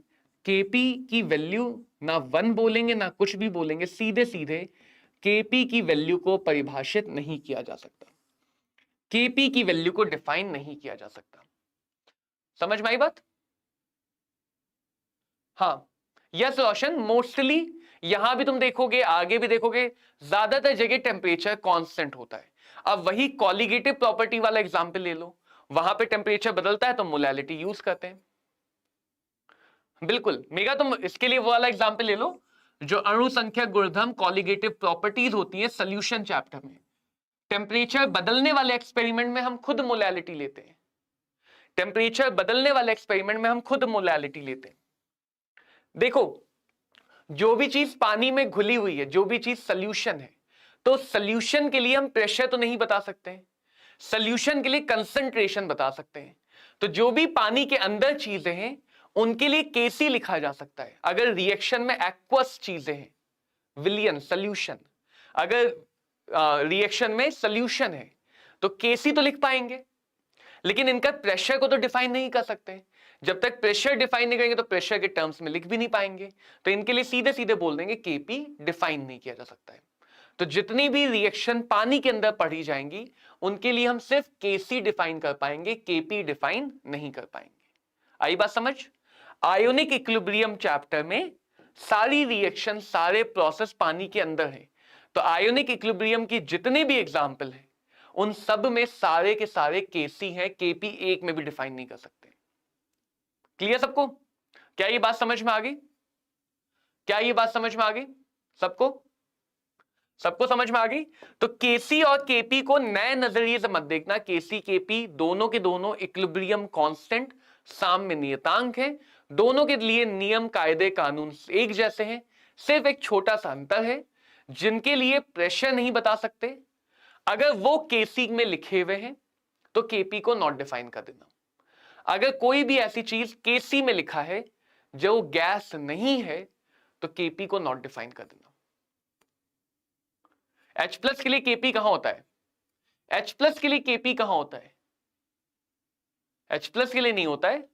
केपी की वैल्यू ना 1 बोलेंगे ना कुछ भी बोलेंगे, सीधे सीधे केपी की वैल्यू को परिभाषित नहीं किया जा सकता, केपी की वैल्यू को डिफाइन नहीं किया जा सकता। समझ में आई बात? हाँ, यस रोशन, मोस्टली यहां भी तुम देखोगे, आगे भी देखोगे, ज्यादातर जगह टेम्परेचर कांस्टेंट होता है। अब वही कॉलिगेटिव प्रॉपर्टी वाला एग्जांपल ले लो, वहां पे टेम्परेचर बदलता है तो मोलैलिटी यूज करते हैं। बिल्कुल मेगा, तुम इसके लिए वो वाला एग्जांपल ले लो जो अणु संख्या गुणधर्म कॉलिगेटिव प्रॉपर्टीज होती है सॉल्यूशन चैप्टर में। टेम्परेचर बदलने वाले एक्सपेरिमेंट में हम खुद मोलैलिटी लेते हैं, टेम्परेचर बदलने वाले एक्सपेरिमेंट में हम खुद मोलैलिटी लेते हैं। देखो, जो भी चीज पानी में घुली हुई है, जो भी चीज सॉल्यूशन है, तो सॉल्यूशन के लिए हम प्रेशर तो नहीं बता सकते, सॉल्यूशन के लिए कंसंट्रेशन बता सकते हैं। तो जो भी पानी के अंदर चीजें हैं उनके लिए केसी लिखा जा सकता है। अगर रिएक्शन में एक्वस चीजें हैं, विलियन सॉल्यूशन, अगर रिएक्शन में सॉल्यूशन है तो केसी तो लिख पाएंगे, लेकिन इनका प्रेशर को तो डिफाइन नहीं कर सकते। जब तक प्रेशर डिफाइन नहीं करेंगे तो प्रेशर के टर्म्स में लिख भी नहीं पाएंगे, तो इनके लिए सीधे सीधे बोल देंगे केपी डिफाइन नहीं किया जा सकता है। तो जितनी भी रिएक्शन पानी के अंदर पढ़ी जाएंगी उनके लिए हम सिर्फ केसी डिफाइन कर पाएंगे, केपी डिफाइन नहीं कर पाएंगे। आई बात समझ? आयोनिक इक्विलिब्रियम चैप्टर में सारी रिएक्शन, सारे प्रोसेस पानी के अंदर है, तो आयोनिक इक्विलिब्रियम की जितने भी एग्जाम्पल है उन सब में सारे के सारे केसी हैं, केपी एक में भी डिफाइन नहीं कर सकते। क्लियर सबको? क्या ये बात समझ में आ गई? क्या ये बात समझ में आ गई सबको? सबको समझ में आ गई? तो केसी और केपी को नए नजरिए से मत देखना। केसी केपी दोनों के दोनों इक्विलिब्रियम कांस्टेंट, साम्य नियतांक हैं, दोनों के लिए नियम, कायदे, कानून एक जैसे हैं। सिर्फ एक छोटा सा अंतर है, जिनके लिए प्रेशर नहीं बता सकते, अगर वो केसी में लिखे हुए हैं तो केपी को नॉट डिफाइन कर देना। अगर कोई भी ऐसी चीज केसी में लिखा है जो गैस नहीं है तो केपी को नॉट डिफाइन कर देना। H प्लस के लिए केपी कहां होता है? H प्लस के लिए केपी कहां होता है? H प्लस के लिए नहीं होता है,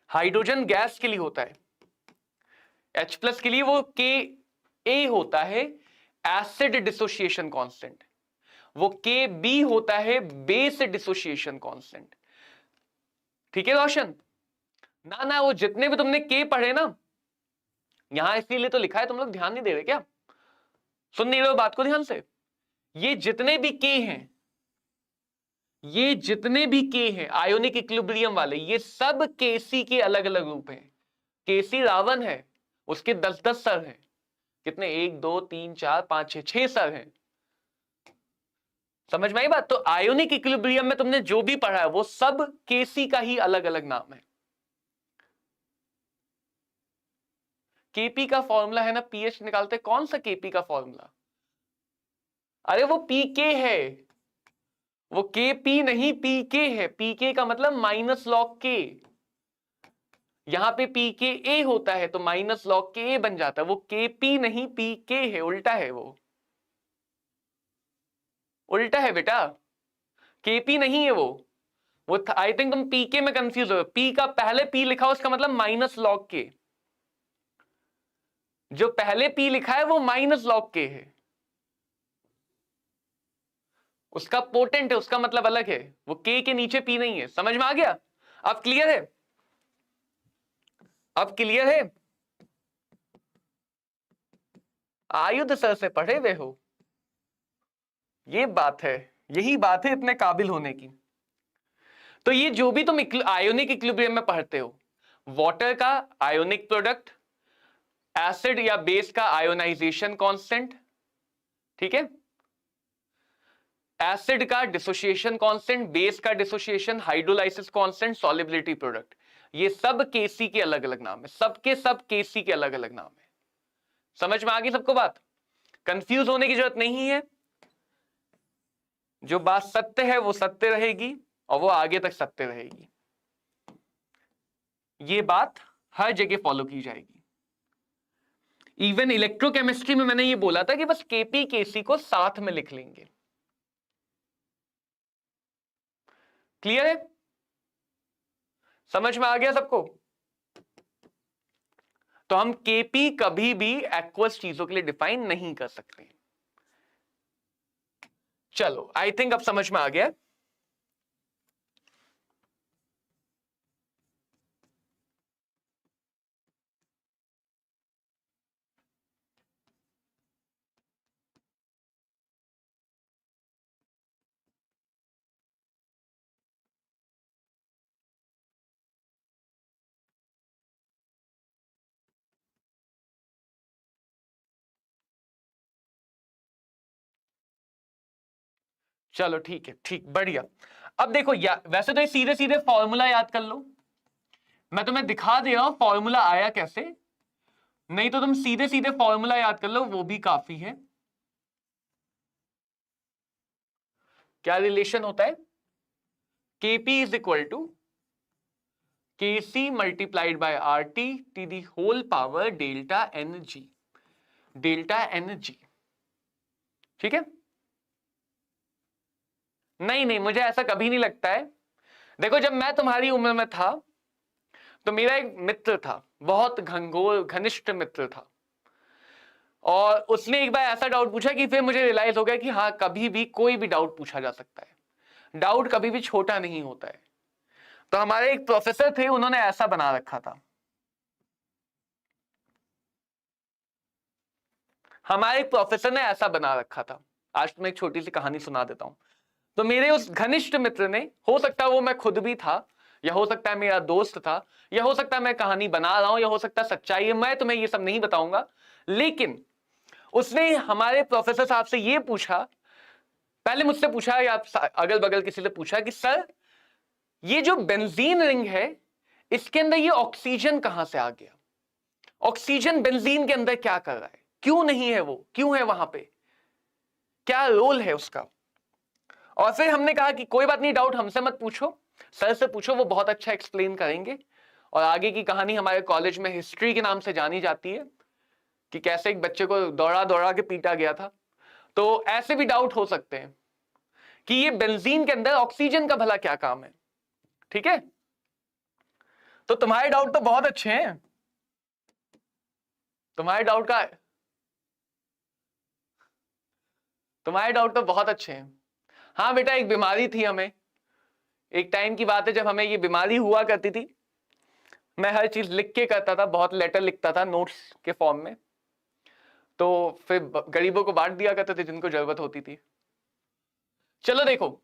हाइड्रोजन गैस के लिए होता है। H प्लस के लिए वो के ए होता है, एसिड डिसोसिएशन कांस्टेंट, वो के बी होता है, बेस डिसोसिएशन कांस्टेंट। ठीक है रोशन? ना ना, वो जितने भी तुमने के पढ़े ना, यहां इसीलिए तो लिखा है, तुम लोग ध्यान नहीं दे रहे क्या? सुन नहीं रहे हो बात को ध्यान से? ये जितने भी के हैं, ये जितने भी के हैं आयोनिक इक्विलिब्रियम वाले, ये सब केसी के अलग अलग रूप हैं। केसी रावण है, उसके 10-10 सर हैं। कितने? 1 2 3 4 5 6 सर हैं। समझ में आई बात? तो आयोनिक इक्विलिब्रियम में तुमने जो भी पढ़ा है वो सब केसी का ही अलग अलग नाम है। केपी का फॉर्मूला है ना, पीएच निकालते, कौन सा केपी का फॉर्मूला? अरे वो पीके है, वो केपी नहीं पीके है। पीके का मतलब माइनस लॉग के, यहां पे पीके ए होता है तो माइनस लॉग के ए बन जाता है। वो केपी नहीं पीके है, उल्टा है, वो उल्टा है बेटा, केपी नहीं है वो आई थिंक तुम पीके में कंफ्यूज हो। पी का पहले पी लिखा हो उसका मतलब माइनस लॉग के, जो पहले पी लिखा है वो माइनस लॉग के है, उसका पोटेंट है, उसका मतलब अलग है, वो के नीचे पी नहीं है। समझ में आ गया? अब क्लियर है? अब क्लियर है? आयुध सर से पढ़े हुए हो, ये बात है, यही बात है इतने काबिल होने की। तो ये जो भी तुम आयोनिक इक्विलिब्रियम में पढ़ते हो, वाटर का आयोनिक प्रोडक्ट, एसिड या बेस का आयोनाइजेशन कांस्टेंट, ठीक है, एसिड का डिसोसिएशन कांस्टेंट, बेस का dissociation, hydrolysis constant, solubility product, ये सब केसी के अलग अलग नाम है, सबके सब केसी के अलग अलग नाम है। समझ में आ गई सबको बात? कंफ्यूज होने की जरूरत नहीं है। जो बात सत्य है वो सत्य रहेगी और वो आगे तक सत्य रहेगी, ये बात हर जगह फॉलो की जाएगी। इवन इलेक्ट्रोकेमिस्ट्री में मैंने ये बोला था कि बस केपी केसी को साथ में लिख लेंगे। क्लियर है? समझ में आ गया सबको? तो हम केपी कभी भी एक्वस चीजों के लिए डिफाइन नहीं कर सकते। चलो आई थिंक अब समझ में आ गया। चलो ठीक है, ठीक, बढ़िया। अब देखो वैसे तो ये सीधे सीधे फॉर्मूला याद कर लो, मैं तुम्हें दिखा दे रहा हूं फॉर्मूला आया कैसे, नहीं तो तुम सीधे सीधे फॉर्मूला याद कर लो, वो भी काफी है। क्या रिलेशन होता है? Kp is equal to Kc multiplied by R T T the whole power delta N G, delta N G, ठीक है। नहीं नहीं, मुझे ऐसा कभी नहीं लगता है। देखो जब मैं तुम्हारी उम्र में था तो मेरा एक मित्र था, बहुत घनघोर घनिष्ठ मित्र था, और उसने एक बार ऐसा डाउट पूछा कि फिर मुझे रियलाइज हो गया कि हाँ, कभी भी कोई भी डाउट पूछा जा सकता है, डाउट कभी भी छोटा नहीं होता है। तो हमारे एक प्रोफेसर थे, उन्होंने ऐसा बना रखा था, हमारे एक प्रोफेसर ने ऐसा बना रखा था। आज तुम्हें एक छोटी सी कहानी सुना देता हूं। तो मेरे उस घनिष्ठ मित्र ने, हो सकता है वो मैं खुद भी था, या हो सकता है मेरा दोस्त था, या हो सकता है मैं कहानी बना रहा हूं, या हो सकता है सच्चाई है, मैं तुम्हें ये सब नहीं बताऊंगा, लेकिन उसने हमारे प्रोफेसर साहब से ये पूछा, पहले मुझसे पूछा या अगल बगल किसी से पूछा कि सर ये जो बेंजीन रिंग है इसके अंदर ये ऑक्सीजन कहां से आ गया, ऑक्सीजन बेंजीन के अंदर क्या कर रहा है, क्यों नहीं है वो, क्यों है वहां पे, क्या रोल है उसका। और फिर हमने कहा कि कोई बात नहीं, डाउट हमसे मत पूछो, सर से पूछो, वो बहुत अच्छा एक्सप्लेन करेंगे। और आगे की कहानी हमारे कॉलेज में हिस्ट्री के नाम से जानी जाती है कि कैसे एक बच्चे को दौड़ा दौड़ा के पीटा गया था। तो ऐसे भी डाउट हो सकते हैं कि ये बेंजीन के अंदर ऑक्सीजन का भला क्या काम है, ठीक है। तो तुम्हारे डाउट तो बहुत अच्छे हैं, तुम्हारे डाउट तो बहुत अच्छे हैं। हाँ बेटा, एक बीमारी थी हमें, एक टाइम की बात है जब हमें ये बीमारी हुआ करती थी, मैं हर चीज लिख के करता था, बहुत लेटर लिखता था नोट्स के फॉर्म में, तो फिर गरीबों को बांट दिया करते थे जिनको जरूरत होती थी। चलो देखो,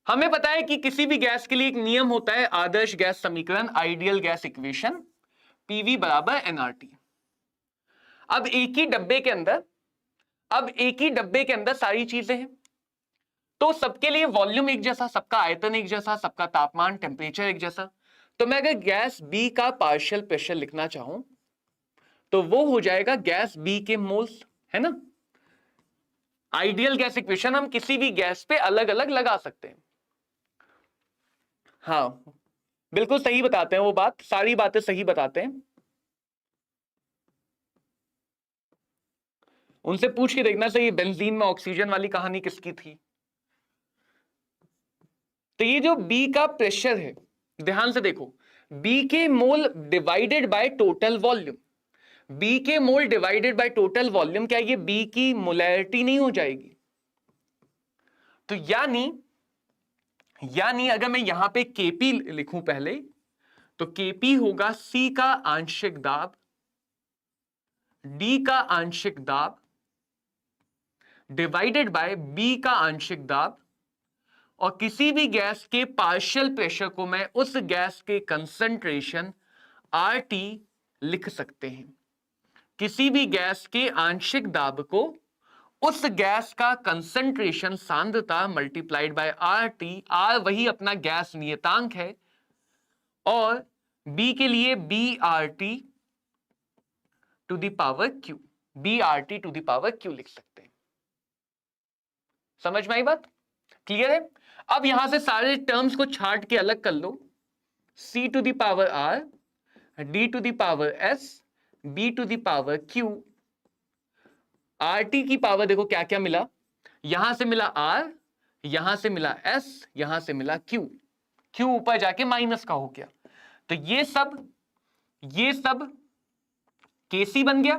हमें पता है कि किसी भी गैस के लिए एक नियम होता है, आदर्श गैस समीकरण, आइडियल गैस इक्वेशन, पीवी बराबर एनआरटी। अब एक ही डब्बे के अंदर सारी चीजें हैं, तो सबके लिए वॉल्यूम एक जैसा, सबका आयतन एक जैसा, सबका तापमान टेम्परेचर एक जैसा। तो मैं अगर गैस बी का पार्शियल प्रेशर लिखना चाहूं तो वो हो जाएगा गैस बी के मोल्स, है ना। आइडियल गैस इक्वेशन हम किसी भी गैस पे अलग अलग लगा सकते हैं। हाँ बिल्कुल सही बताते हैं, वो बात, सारी बातें सही बताते हैं, उनसे पूछ के देखना चाहिए बेंजीन में ऑक्सीजन वाली कहानी किसकी थी। तो ये जो बी का प्रेशर है, ध्यान से देखो, बी के mole divided by total volume, B के mole divided by total volume, क्या ये बी की मोलैरिटी नहीं हो जाएगी। तो यानी अगर मैं यहां पे केपी लिखूं पहले, तो केपी होगा सी का आंशिक दाब, डी का आंशिक दाब डिवाइडेड बाय बी का आंशिक दाब, और किसी भी गैस के पार्शियल प्रेशर को मैं उस गैस के कंसंट्रेशन RT लिख सकते हैं। किसी भी गैस के आंशिक दाब को उस गैस का कंसंट्रेशन सांद्रता मल्टीप्लाइड बाय RT, R वही अपना गैस नियतांक है, और B के लिए BRT to the power Q, BRT to the power Q लिख सकते हैं। समझ में आई बात, क्लियर है। अब यहां से सारे टर्म्स को छाट के अलग कर लो, C to the power R, D to the power S, B to the power Q, RT की पावर देखो क्या क्या मिला, यहां से मिला R, यहां से मिला S, यहां से मिला Q, Q ऊपर जाके माइनस का हो गया, तो ये सब KC बन गया।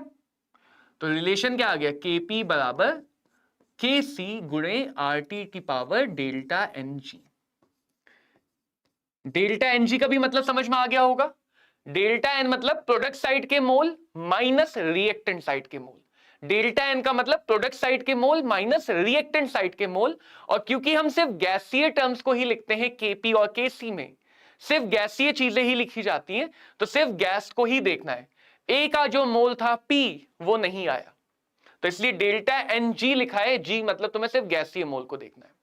तो रिलेशन क्या आ गया, KP बराबर KC गुणे RT की power delta NG। Delta NG का भी मतलब समझ में आ गया होगा, डेल्टा N मतलब प्रोडक्ट साइड के मोल माइनस रिएक्टेंट साइड के मोल, डेल्टा N का मतलब प्रोडक्ट साइड के मोल माइनस रिएक्टेंट साइड के मोल। और क्योंकि हम सिर्फ गैसीय टर्म्स को ही लिखते हैं KP और KC में, सिर्फ गैसीय चीजें ही लिखी जाती हैं, तो सिर्फ गैस को ही देखना है, A का जो मोल था P वो नहीं आया, तो इसलिए डेल्टा NG लिखा है, G मतलब तुम्हें सिर्फ गैसीय मोल को देखना है।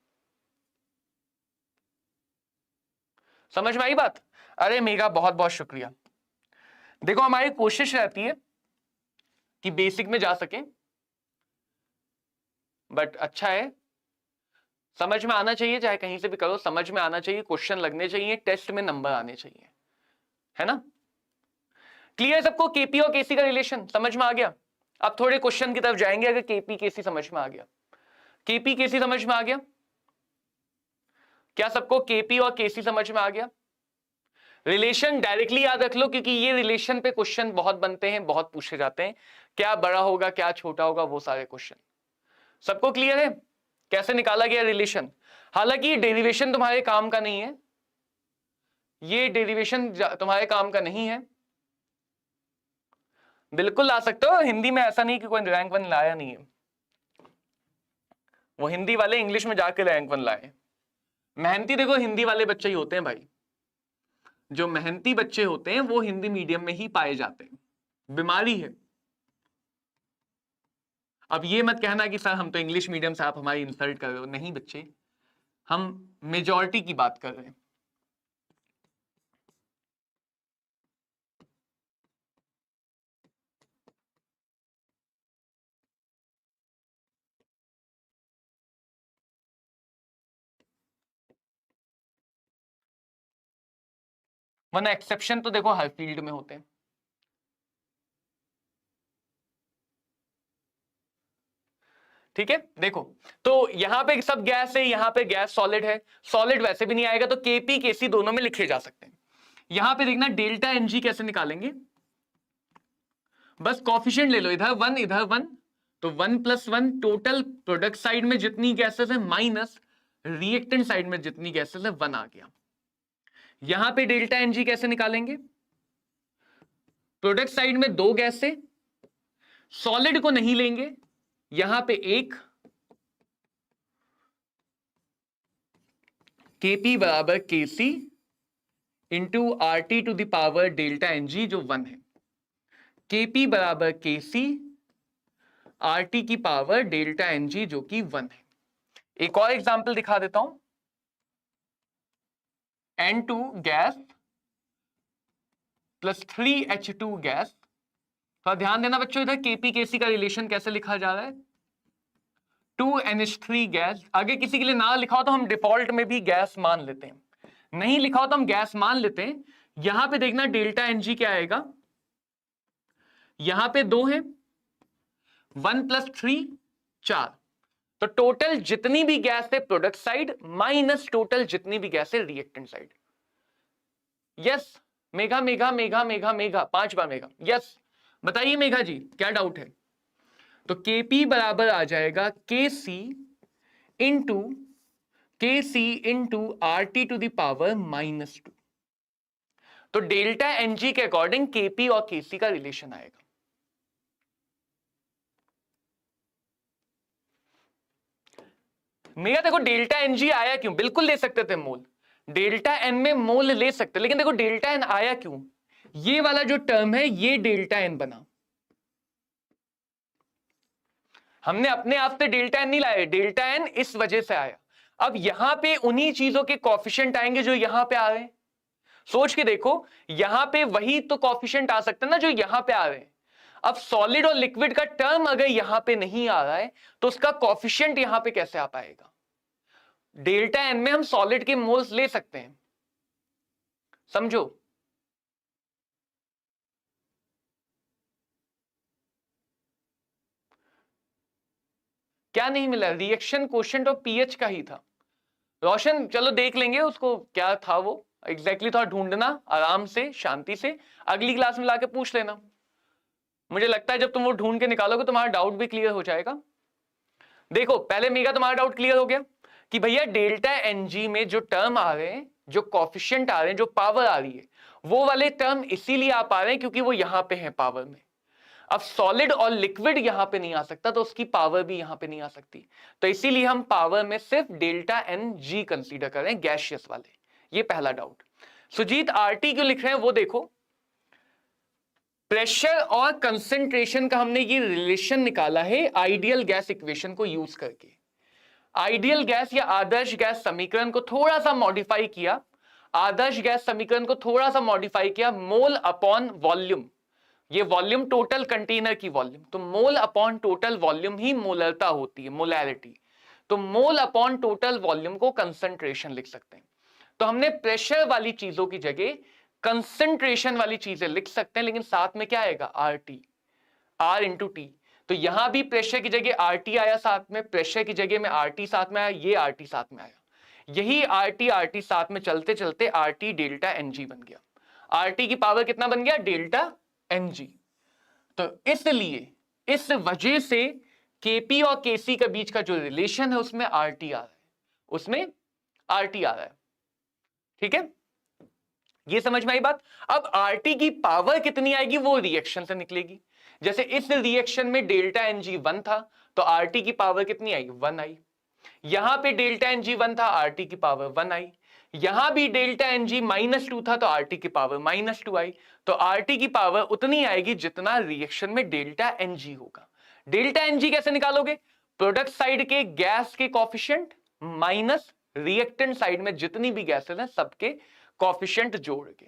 समझ में आई बात? अरे मेघा बहुत बहुत शुक्रिया। देखो हमारी कोशिश रहती है कि बेसिक में जा सके, बट अच्छा है, समझ में आना चाहिए, चाहे कहीं से भी करो समझ में आना चाहिए, क्वेश्चन लगने चाहिए, टेस्ट में नंबर आने चाहिए, है ना? क्लियर सबको? केपी और केसी का रिलेशन समझ में आ गया? अब थोड़े क्वेश्चन की तरफ जाएंगे। अगर केपी केसी समझ में आ गया, केपी केसी समझ में आ गया, क्या सबको केपी और केसी समझ में आ गया? रिलेशन डायरेक्टली याद रख लो, क्योंकि ये रिलेशन पे क्वेश्चन बहुत बनते हैं, बहुत पूछे जाते हैं। क्या बड़ा होगा, क्या छोटा होगा, वो सारे क्वेश्चन सबको क्लियर है कैसे निकाला गया रिलेशन? हालांकि ये डेरिवेशन तुम्हारे काम का नहीं है, ये डेरिवेशन तुम्हारे काम का नहीं है। बिल्कुल ला सकते हो हिंदी में, ऐसा नहीं कि कोई रैंक 1 लाया नहीं है, वो हिंदी वाले इंग्लिश में जाकर रैंक 1 लाए। मेहनती देखो हिंदी वाले बच्चे ही होते हैं भाई, जो मेहनती बच्चे होते हैं वो हिंदी मीडियम में ही पाए जाते हैं, बीमारी है। अब ये मत कहना कि सर हम तो इंग्लिश मीडियम से, आप हमारी इंसल्ट कर रहे हो। नहीं बच्चे, हम मेजॉरिटी की बात कर रहे हैं। वरना एक्सेप्शन तो देखो हर फील्ड में होते हैं। ठीक है, देखो तो यहां पे सब गैस है, यहां पे गैस सॉलिड है, सॉलिड वैसे भी नहीं आएगा, तो केपी केसी दोनों में लिखे जा सकते हैं। यहां पे देखना डेल्टा एनजी कैसे निकालेंगे, बस कॉफिशिएंट ले लो, इधर 1 इधर 1, तो 1 + 1 टोटल प्रोडक्ट साइड में जितनी गैसेस है माइनस रिएक्टेंट साइड में जितनी गैसेस है 1 आ गया। यहां पे डेल्टा एनजी कैसे निकालेंगे, प्रोडक्ट साइड में 2 गैस है, सॉलिड को नहीं लेंगे, यहां पे 1, केपी बराबर Kc into RT to the power delta NG जो 1 है, केपी बराबर केसी आरटी की पावर डेल्टा एनजी जो कि 1 है। एक और एग्जांपल दिखा देता हूं, N2 gas plus 3H2 gas. थोड़ा ध्यान देना बच्चों, इधर केपी केसी का रिलेशन कैसे लिखा जा रहा है, 2NH3 गैस। आगे किसी के लिए ना लिखा हो तो हम डिफॉल्ट में भी गैस मान लेते हैं, नहीं लिखा हो तो हम गैस मान लेते हैं। यहां पे देखना डेल्टा एनजी क्या आएगा, यहां पे 2 है, 1 + 3 4, तो टोटल जितनी भी गैस है प्रोडक्ट साइड माइनस टोटल जितनी भी गैस है reactant side. Yes Megha Megha Megha Megha Megha 5 बार मेघा, यस बताइए मेघा जी क्या डाउट है? तो केपी बराबर आ जाएगा KC into RT to the power -2। तो डेल्टा एनजी के अकॉर्डिंग केपी और केसी का रिलेशन आएगा। मेरा देखो डेल्टा एनजी आया क्यों, बिल्कुल ले सकते थे मोल, डेल्टा एन में मोल ले सकते, लेकिन देखो डेल्टा एन आया क्यों, ये वाला जो टर्म है ये डेल्टा एन बना, हमने अपने आप से डेल्टा एन नहीं लाया, डेल्टा एन इस वजह से आया। अब यहां पे उन्हीं चीजों के कॉफिशिएंट आएंगे जो यहां पे आ रहे हैं, सोच के देखो, यहां पे वही तो कॉफिशिएंट आ सकते हैं ना जो यहां पे आ रहे हैं। अब सॉलिड और लिक्विड का टर्म अगर यहां पे नहीं आ रहा है तो उसका कॉफिशिएंट यहां पे कैसे आ पाएगा? डेल्टा एन में हम सॉलिड के मोल्स ले सकते हैं, समझो। क्या नहीं मिला, रिएक्शन कोशेंट और पीएच का ही था। रोशन चलो देख लेंगे उसको क्या था वो एग्जैक्टली, थोड़ा ढूंढना आराम से शांति से, अगली क्लास में लाके पूछ लेना। मुझे लगता है जब तुम वो ढूंढ के निकालोगे तुम्हारा डाउट भी क्लियर हो जाएगा। देखो पहले मेगा तुम्हारा डाउट क्लियर हो गया कि भैया डेल्टा एनजी में जो टर्म आ रहे हैं, जो कॉफिशिएंट आ रहे हैं, जो पावर आ रही है, वो वाले टर्म इसीलिए आ पा रहे हैं क्योंकि वो यहां पे है पावर में। अब सॉलिड और लिक्विड यहां पे नहीं आ सकता तो उसकी पावर भी यहां पे नहीं आ सकती, तो इसीलिए हम पावर में सिर्फ डेल्टा एन जी कंसीडर कर रहे हैं, गैसियस वाले। ये पहला डाउट। सुजीत आरटी क्यों लिख रहे हैं वो देखो, प्रेशर और कंसेंट्रेशन का हमने ये रिलेशन निकाला है आइडियल गैस इक्वेशन को यूज करके। आइडियल गैस या आदर्श गैस समीकरण को थोड़ा सा मॉडिफाई किया, आदर्श गैस समीकरण को थोड़ा सा मॉडिफाई किया, मोल अपॉन वॉल्यूम, ये वॉल्यूम टोटल कंटेनर की वॉल्यूम, तो मोल अपॉन टोटल वॉल्यूम ही मोलरता होती है, मोलैरिटी। तो मोल अपॉन टोटल वॉल्यूम को कंसंट्रेशन लिख सकते हैं। तो हमने प्रेशर वाली चीजों की जगह कंसंट्रेशन वाली चीजें लिख सकते हैं, लेकिन साथ में क्या आएगा, R T, R into T. तो यहां भी प्रेशर की जगह आर टी आया, साथ में प्रेशर की जगह में आर टी साथ में आया, ये आर टी साथ में आया, यही आर टी साथ में चलते चलते R T delta N G बन गया। आर टी की पावर कितना बन गया, डेल्टा एन जी। तो इसलिए इस वजह से केपी और केसी के बीच का जो रिलेशन है उसमें आर टी आ रहा है, उसमें आर टी आ रहा है। ठीक है, ये समझ में आई बात। अब आर टी की पावर कितनी आएगी वो रिएक्शन से निकलेगी। जैसे इस रिएक्शन में डेल्टा एन जी 1 था, तो आर टी की पावर कितनी आई, 1 आई। यहां पे डेल्टा एन जी 1 था, आर टी की पावर 1 आई। यहां भी डेल्टा एन जी -2 था, तो आर टी की पावर -2 आई। तो आर टी की पावर उतनी आएगी जितना रिएक्शन में डेल्टा एन जी होगा। डेल्टा एन जी कैसे निकालोगे, प्रोडक्ट साइड के गैस के कॉफिशिएंट माइनस रिएक्टेंट साइड में जितनी भी गैसेस हैं सबके कॉफिशिएंट जोड़ के,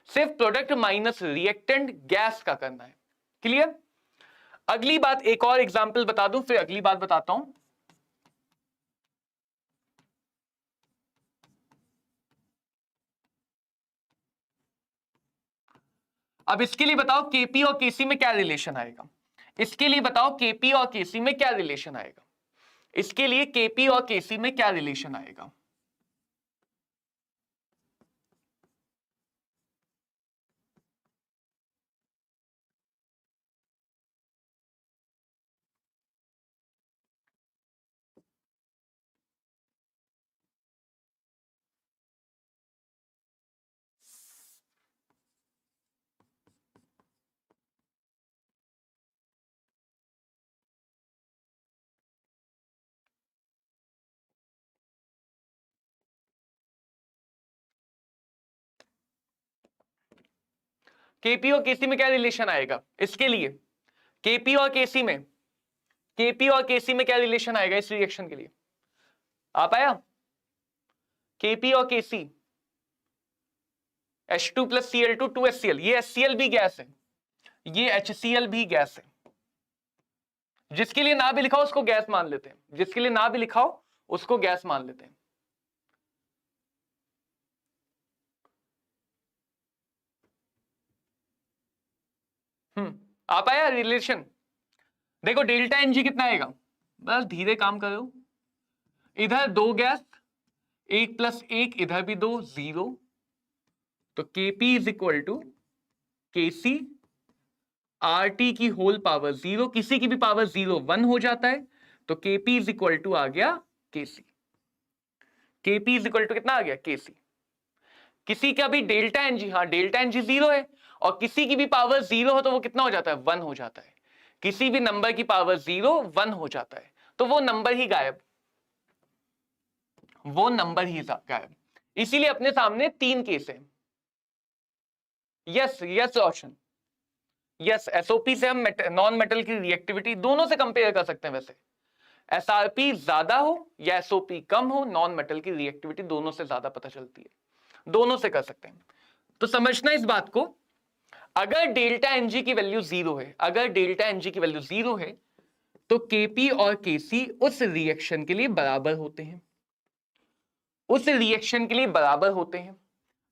सिर्फ प्रोडक्ट माइनस रिएक्टेंट गैस का करना है। क्लियर। अगली बात, एक और एग्जांपल बता दूं फिर अगली बात बताता हूं। अब इसके लिए बताओ केपी और केसी में क्या रिलेशन आएगा। इसके लिए बताओ केपी और केसी में क्या रिलेशन आएगा। इसके लिए केपी और केसी में क्या रिलेशन आएगा। केपी और केसी में क्या रिलेशन आएगा। इसके लिए केपी और केसी में, केपी और केसी में क्या रिलेशन आएगा इस रिएक्शन के लिए, आ पाया। केपी और केसी, H2 प्लस Cl2 2HCl, ये HCl भी गैस है, ये HCl भी गैस है। जिसके लिए ना भी लिखा हो उसको गैस मान लेते हैं, जिसके लिए ना भी लिखा हो उसको गैस मान लेते हैं। आ पाया रिलेशन। देखो डेल्टा एनजी कितना आएगा, बस धीरे काम करो। इधर 2 गैस, 1 + 1, इधर भी 2, 0। तो Kp is equal to Kc RT की होल पावर 0, किसी की भी पावर 0 1 हो जाता है, तो Kp इज इक्वल टू आ गया Kc। Kp is equal to कितना आ गया, Kc। किसी का भी डेल्टा एनजी, हाँ डेल्टा एनजी 0 है, और किसी की भी पावर 0 हो तो वो कितना हो जाता है, 1 हो जाता है। किसी भी नंबर की पावर 0 1 हो जाता है, तो वो नंबर ही गायब, वो नंबर ही गायब। इसीलिए अपने सामने 3 केस है। यस यस रोशन, यस एसओपी से हम नॉन मेटल की रिएक्टिविटी दोनों से कंपेयर कर सकते हैं। वैसे एसआरपी ज्यादा हो या एसओपी कम हो, नॉन मेटल की रिएक्टिविटी दोनों से ज्यादा पता चलती है, दोनों से कर सकते हैं। तो समझना इस बात को, अगर डेल्टा एनजी की वैल्यू 0 है, अगर डेल्टा एनजी की वैल्यू 0 है तो केपी और केसी उस रिएक्शन के लिए बराबर होते हैं, उस रिएक्शन के लिए बराबर होते हैं।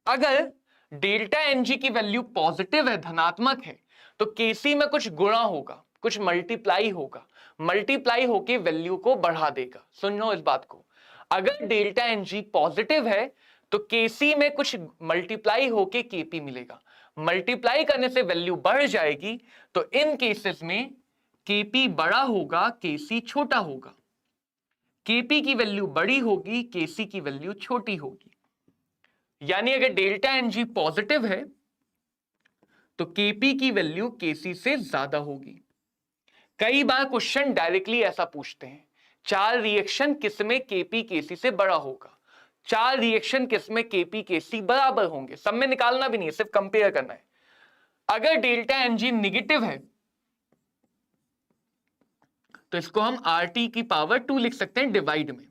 अगर डेल्टा एनजी की वैल्यू पॉजिटिव है, धनात्मक है, तो केसी में कुछ गुणा होगा, कुछ मल्टीप्लाई होगा, मल्टीप्लाई होके वैल्यू को बढ़ा देगा। सुन लो इस बात को, अगर डेल्टा एनजी पॉजिटिव है तो केसी में कुछ मल्टीप्लाई होके केपी मिलेगा, मल्टीप्लाई करने से वैल्यू बढ़ जाएगी। तो इन केसेस में केपी बड़ा होगा, केसी छोटा होगा। केपी की वैल्यू बड़ी होगी, केसी की वैल्यू छोटी होगी। यानी अगर डेल्टा एनजी पॉजिटिव है तो केपी की वैल्यू केसी से ज्यादा होगी। कई बार क्वेश्चन डायरेक्टली ऐसा पूछते हैं, 4 रिएक्शन किसमें केपी केसी से बड़ा होगा, 4 रिएक्शन किसमें केपी केसी बराबर होंगे। सब में निकालना भी नहीं है, सिर्फ कंपेयर करना है। अगर डेल्टा एनजी निगेटिव है तो इसको हम RT की पावर 2 लिख सकते हैं डिवाइड में।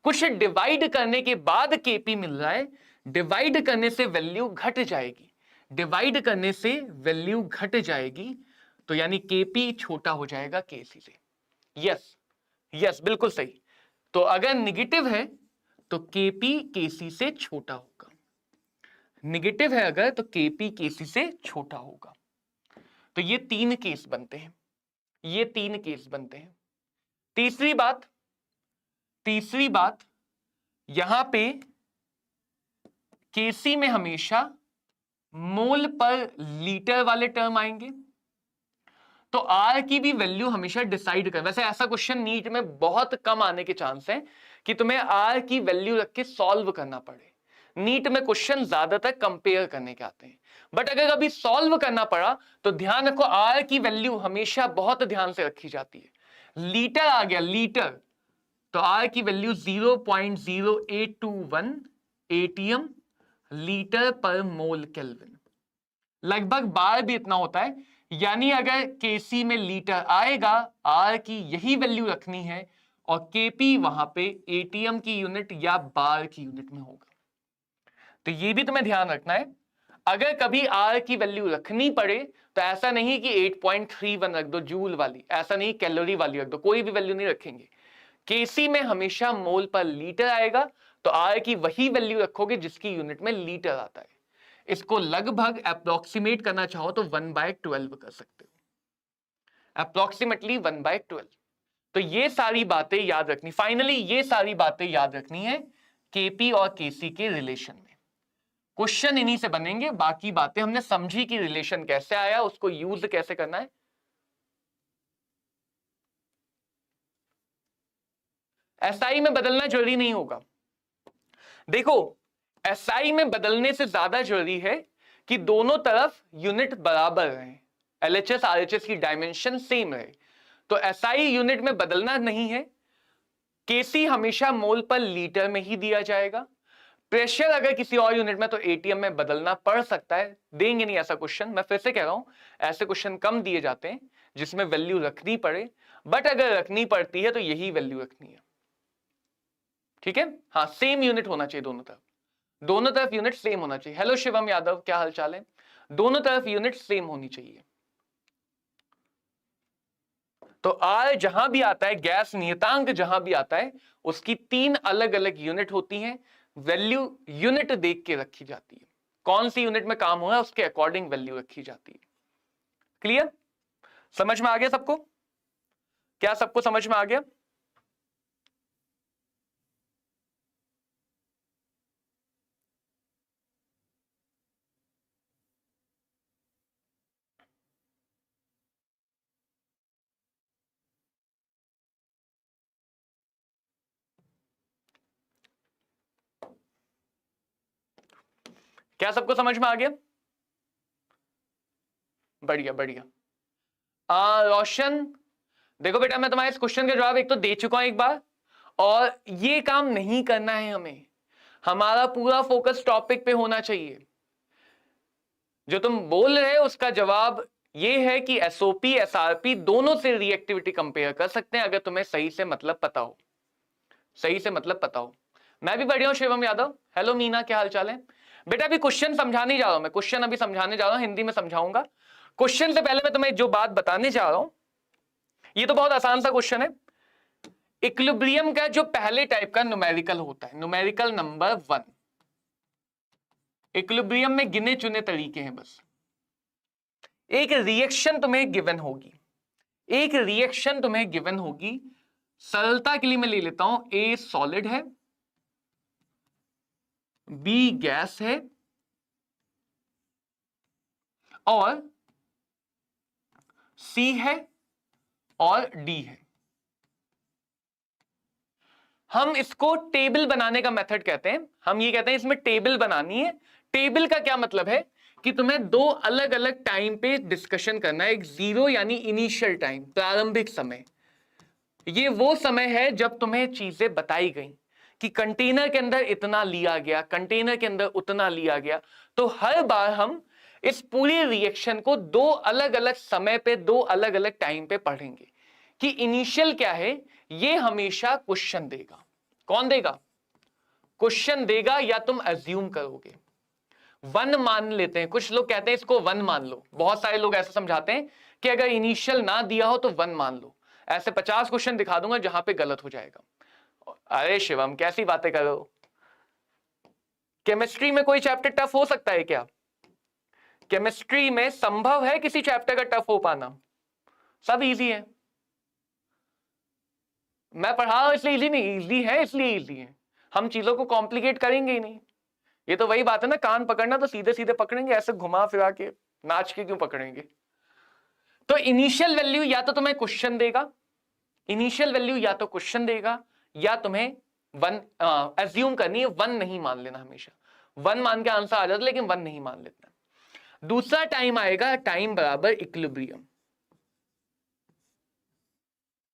कुछ डिवाइड करने के बाद केपी मिल रहा है, डिवाइड करने से वैल्यू घट जाएगी, डिवाइड करने से वैल्यू घट जाएगी, तो यानी Kp छोटा हो जाएगा Kc से। यस यस बिल्कुल सही। तो अगर निगेटिव है तो Kp Kc से छोटा होगा, निगेटिव है अगर तो Kp Kc से छोटा होगा। तो ये 3 केस बनते हैं, ये 3 केस बनते हैं। तीसरी बात यहां पे Kc में हमेशा मोल पर लीटर वाले टर्म आएंगे, तो R की भी वैल्यू हमेशा डिसाइड कर। वैसे ऐसा क्वेश्चन नीट में बहुत कम आने के चांस है कि तुम्हें R की वैल्यू रख के सॉल्व करना पड़े। नीट में क्वेश्चन ज्यादातर कंपेयर करने के आते हैं, बट अगर कभी सॉल्व करना पड़ा तो ध्यान रखो R की वैल्यू हमेशा बहुत ध्यान से रखी जाती है। लीटर आ गया, लीटर, तो R की वैल्यू 0.0821 ATM लीटर पर मोल केल्विन, लगभग बार भी इतना होता है। यानी अगर Kc में लीटर आएगा, R की यही वैल्यू रखनी है और Kp वहां पे ATM की यूनिट या बार की यूनिट में होगा। तो ये भी तुम्हें ध्यान रखना है, अगर कभी R की वैल्यू रखनी पड़े तो ऐसा नहीं कि 8.31 रख दो जूल वाली, ऐसा नहीं कैलोरी वाली रख दो, कोई भी वैल्यू नहीं रखेंगे। Kc में हमेशा मोल पर लीटर आएगा, तो R की वही वैल्यू रखोगे जिसकी यूनिट में लीटर आता है। इसको लगभग अप्रोक्सीमेट करना चाहो तो 1/12 कर सकते हो, अप्रोक्सीमेटली 1/12। तो ये सारी बातें याद रखनी, फाइनली ये सारी बातें याद रखनी है Kp और Kc के रिलेशन में। क्वेश्चन इन्हीं से बनेंगे, बाकी बातें हमने समझी कि रिलेशन कैसे आया, उसको यूज कैसे करना है। SI में बदलना जरूरी नहीं होगा। देखो SI में बदलने से ज्यादा जरूरी है कि दोनों तरफ यूनिट बराबर रहे, LHS RHS की डायमेंशन सेम रहे। तो SI यूनिट में बदलना नहीं है, Kc हमेशा मोल पर लीटर में ही दिया जाएगा। प्रेशर अगर किसी और यूनिट में तो ATM में बदलना पड़ सकता है, देंगे नहीं ऐसा क्वेश्चन, मैं फिर से कह रहा हूं ऐसे क्वेश्चन कम दिए जाते हैं जिसमें वैल्यू रखनी पड़े, बट अगर रखनी पड़ती है तो यही वैल्यू रखनी है, ठीक है। हाँ सेम यूनिट होना चाहिए दोनों तरफ, दोनों तरफ यूनिट सेम होना चाहिए। हेलो शिवम यादव, क्या हालचाल है? दोनों तरफ यूनिट सेम होनी चाहिए। तो R जहां भी आता है, गैस नियतांक जहां भी आता है, उसकी 3 अलग अलग यूनिट होती हैं, वैल्यू यूनिट देख के रखी जाती है, कौन सी यूनिट में काम हो रहा है उसके अकॉर्डिंग वैल्यू रखी जाती है। क्लियर? समझ में आ गया सबको? क्या सबको समझ में आ गया? क्या सबको समझ में आ गया? बढ़िया बढ़िया। रोशन, देखो बेटा मैं तुम्हारे इस क्वेश्चन का जवाब एक तो दे चुका हूं एक बार, और ये काम नहीं करना है हमें, हमारा पूरा फोकस टॉपिक पे होना चाहिए। जो तुम बोल रहे हो उसका जवाब ये है कि एसओपी एसआरपी दोनों से रिएक्टिविटी कंपेयर कर सकते हैं, अगर तुम्हें सही से मतलब पता हो, सही से मतलब पता हो। मैं भी बढ़िया हूं शिवम यादव। हेलो मीना, क्या हाल चाल है? बेटा अभी क्वेश्चन समझाने जा रहा हूं, मैं क्वेश्चन अभी समझाने जा रहा हूं, हिंदी में समझाऊंगा। क्वेश्चन से पहले मैं तुम्हें जो बात बताने जा रहा हूं, ये तो बहुत आसान सा क्वेश्चन है। इक्विलिब्रियम का जो पहले टाइप का न्यूमेरिकल होता है, न्यूमेरिकल नंबर 1, इक्विलिब्रियम में गिने चुने तरीके हैं बस। एक रिएक्शन तुम्हें गिवन होगी, एक रिएक्शन तुम्हें गिवन होगी, सरलता के लिए मैं ले लेता हूं, ए सॉलिड है, बी गैस है और सी है और डी है। हम इसको टेबल बनाने का मेथड कहते हैं, हम ये कहते हैं इसमें टेबल बनानी है। टेबल का क्या मतलब है कि तुम्हें दो अलग अलग टाइम पे डिस्कशन करना है। एक जीरो यानी इनिशियल टाइम, प्रारंभिक समय, ये वो समय है जब तुम्हें चीजें बताई गई कि कंटेनर के अंदर इतना लिया गया, कंटेनर के अंदर उतना लिया गया। तो हर बार हम इस पूरी रिएक्शन को दो अलग अलग समय पे, दो अलग अलग टाइम पे पढ़ेंगे कि इनिशियल क्या है। ये हमेशा क्वेश्चन देगा। कौन देगा? क्वेश्चन देगा या तुम अज्यूम करोगे। 1 मान लेते हैं, कुछ लोग कहते हैं इसको 1 मान लो, बहुत सारे लोग ऐसे समझाते हैं कि अगर इनिशियल ना दिया हो तो 1 मान लो। ऐसे 50 क्वेश्चन दिखा दूंगा जहां पे गलत हो जाएगा। अरे शिवम कैसी बातें कर रहे हो, केमिस्ट्री में कोई चैप्टर टफ हो सकता है क्या? केमिस्ट्री में संभव है किसी चैप्टर का टफ हो पाना? सब इजी है। मैं पढ़ा रहा हूं इसलिए इजी नहीं, इजी है इसलिए इजी है। हम चीजों को कॉम्प्लिकेट करेंगे ही नहीं। ये तो वही बात है ना, कान पकड़ना तो सीधे सीधे पकड़ेंगे, ऐसे घुमा फिरा के नाच के क्यों पकड़ेंगे? तो इनिशियल वैल्यू या तो तुम्हें क्वेश्चन देगा, इनिशियल वैल्यू या तो क्वेश्चन देगा या तुम्हें 1 एज्यूम करनी है। 1 नहीं मान लेना, हमेशा 1 मान के आंसर आ जाता, लेकिन 1 नहीं मान लेना। दूसरा टाइम आएगा, टाइम बराबर इक्विलिब्रियम,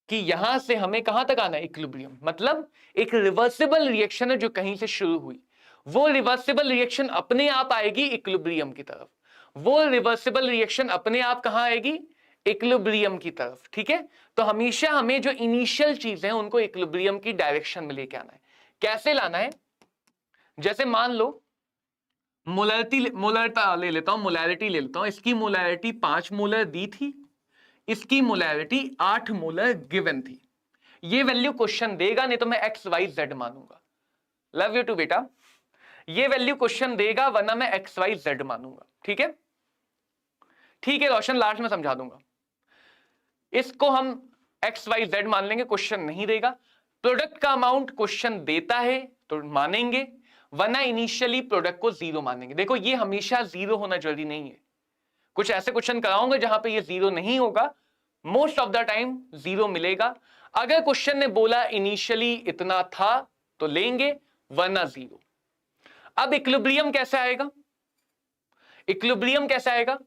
कि यहां से हमें कहां तक आना है? इक्विलिब्रियम। मतलब एक रिवर्सिबल रिएक्शन है जो कहीं से शुरू हुई, वो रिवर्सिबल रिएक्शन अपने आप आएगी इक्विलिब्रियम की तरफ। वो रिवर्सिबल रिएक्शन अपने आप कहां आएगी? इक्विलिब्रियम की तरफ। ठीक है, तो हमेशा हमें जो इनिशियल चीजें हैं उनको इक्विलिब्रियम की डायरेक्शन में लेके आना है। कैसे लाना है? जैसे मान लो मोलरता ले लेता हूं, मोलैरिटी ले लेता हूं। इसकी मोलैरिटी 5 मोलर दी थी, इसकी मोलैरिटी 8 मोलर गिवन थी। ये वैल्यू क्वेश्चन देगा, नहीं तो मैं एक्स वाई जेड मानूंगा। लव यू टू बेटा। ये वैल्यू क्वेश्चन देगा, वरना मैं एक्स वाई जेड मानूंगा। ठीक है, ठीक है रोशन, लास्ट में समझा दूंगा। इसको हम एक्स वाई जेड मान लेंगे, क्वेश्चन नहीं देगा। प्रोडक्ट का अमाउंट क्वेश्चन देता है तो मानेंगे, वरना इनिशियली प्रोडक्ट को 0 मानेंगे। देखो ये हमेशा 0 होना जरूरी नहीं है, कुछ ऐसे क्वेश्चन कराऊंगा जहां पे ये 0 नहीं होगा, मोस्ट ऑफ द टाइम 0 मिलेगा। अगर क्वेश्चन ने बोला इनिशियली इतना था तो लेंगे, वरना 0। अब इक्विलिब्रियम कैसे आएगा? इक्विलिब्रियम कैसे आएगा?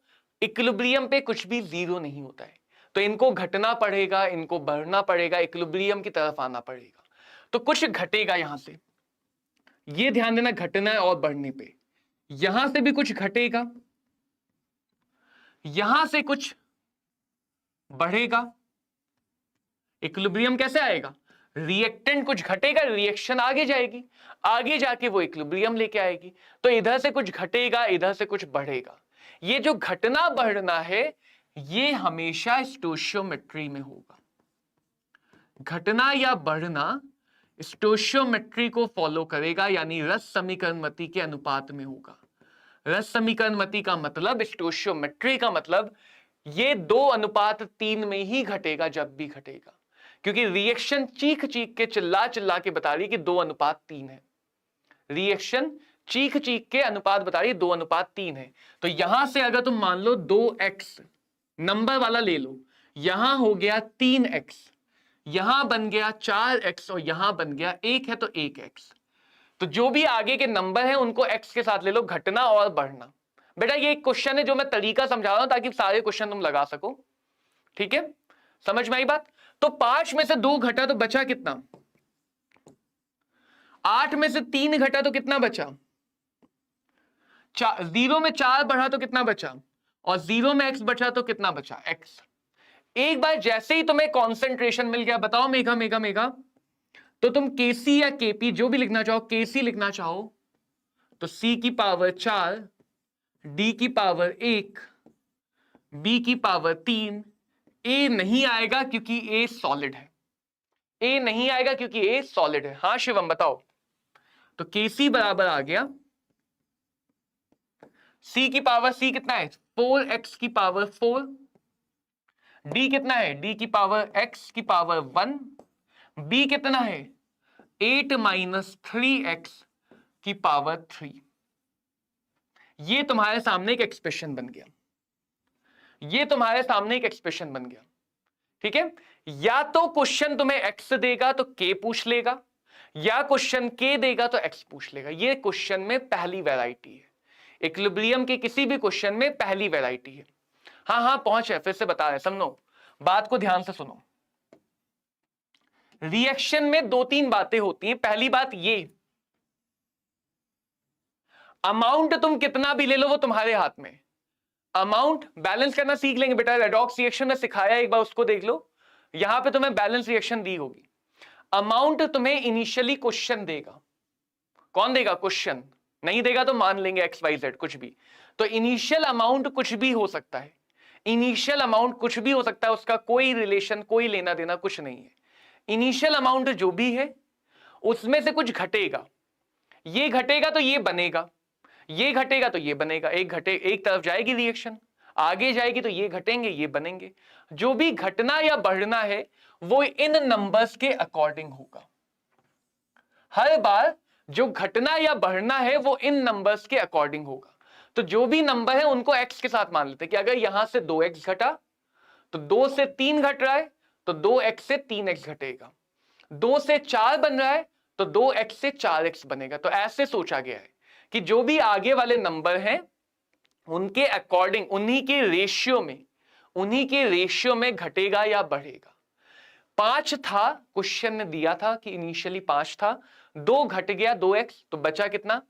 इक्विलिब्रियम पे कुछ भी 0 नहीं होता है, तो इनको घटना पड़ेगा, इनको बढ़ना पड़ेगा, इक्विलिब्रियम की तरफ आना पड़ेगा। तो कुछ घटेगा यहां से, ये ध्यान देना, घटना और बढ़ने पे। यहां से भी कुछ घटेगा, यहां से कुछ बढ़ेगा। इक्विलिब्रियम कैसे आएगा? रिएक्टेंट कुछ घटेगा, रिएक्शन आगे जाएगी, आगे जाके वो इक्विलिब्रियम लेके आएगी। तो इधर से कुछ घटेगा, इधर से कुछ बढ़ेगा। ये जो घटना बढ़ना है ये हमेशा स्टोइचियोमेट्री में होगा। घटना या बढ़ना स्टोइचियोमेट्री को फॉलो करेगा, यानी रस समीकरणमति के अनुपात में होगा। रस समीकरणमति का मतलब, स्टोइचियोमेट्री का मतलब, ये 2:3 में ही घटेगा जब भी घटेगा, क्योंकि रिएक्शन चीख चीख के चिल्ला चिल्ला के बता रही है कि 2:3 है। रिएक्शन चीख चीख के अनुपात बता रही है 2:3 है। तो यहां से अगर तुम मान लो 2x नंबर वाला ले लो, यहां हो गया 3x, यहां बन गया 4x और यहां बन गया 1 है तो 1x। तो जो भी आगे के नंबर है उनको x के साथ ले लो, घटना और बढ़ना। बेटा ये एक क्वेश्चन है जो मैं तरीका समझा रहा हूं ताकि सारे क्वेश्चन तुम लगा सको। ठीक है, समझ में आई बात? तो 5 में से 2 घटा तो बचा कितना? 8 में से 3 घटा तो कितना बचा? 0 में 4 बढ़ा तो कितना बचा? और 0 में x बचा तो कितना बचा? x। एक बार जैसे ही तुम्हें कॉन्सेंट्रेशन मिल गया, बताओ मेगा मेगा मेगा, तो तुम Kc या Kp जो भी लिखना चाहो, Kc लिखना चाहो तो c की पावर 4, d की पावर 1, b की पावर 3। a नहीं आएगा क्योंकि a सॉलिड है, a नहीं आएगा क्योंकि a सॉलिड है। हाँ शिवम बताओ। तो Kc बराबर आ गया c की पावर, c कितना है? 4x की पावर 4। d कितना है? d की पावर x की पावर 1। b कितना है? 8 - 3x की पावर 3। ये तुम्हारे सामने एक एक्सप्रेशन बन गया, ये तुम्हारे सामने एक एक्सप्रेशन बन गया। ठीक है, या तो क्वेश्चन तुम्हें x देगा तो k पूछ लेगा, या क्वेश्चन k देगा तो x पूछ लेगा। ये क्वेश्चन में पहली वैरायटी है, इक्विलिब्रियम के किसी भी क्वेश्चन में पहली वैरायटी है। हाँ हाँ पहुंचे, फिर से बता रहे, समझो बात को ध्यान से सुनो। रिएक्शन में 2-3 बातें होती हैं। पहली बात ये, अमाउंट तुम कितना भी ले लो वो तुम्हारे हाथ में। अमाउंट बैलेंस करना सीख लेंगे बेटा, रेडॉक्स रिएक्शन में सिखाया, एक बार उसको देख लो। यहां पे तुम्हें बैलेंस रिएक्शन दी होगी। अमाउंट तुम्हें इनिशियली क्वेश्चन देगा, कौन देगा? क्वेश्चन। नहीं देगा तो मान लेंगे एक्स वाई जेड कुछ भी। तो इनिशियल अमाउंट कुछ भी हो सकता है, इनिशियल अमाउंट कुछ भी हो सकता है, उसका कोई रिलेशन, कोई लेना देना कुछ नहीं है। इनिशियल अमाउंट जो भी है उसमें से कुछ घटेगा, ये घटेगा तो ये बनेगा, ये घटेगा तो ये बनेगा, एक घटे एक तरफ जाएगी रिएक्शन, आगे जाएगी तो ये घटेंगे ये बनेंगे। जो भी घटना या बढ़ना है वो इन नंबर्स के अकॉर्डिंग होगा। हर बार जो घटना या बढ़ना है वो इन नंबर्स के अकॉर्डिंग होगा। तो जो भी नंबर है उनको x के साथ मान लेते हैं कि अगर यहां से 2x घटा तो 2 से 3 घट रहा है तो 2x से 3x घटेगा, 2 से 4 बन रहा है तो 2x से 4x बनेगा। तो ऐसे सोचा गया है कि जो भी आगे वाले नंबर हैं उनके अकॉर्डिंग, उन्हीं के रेशियो में घटेगा या बढ़ेगा। 5 था, क्वेश्चन ने दिया था कि इनिशियली 5 था, 2 घट गया 2x तो बचा कितना?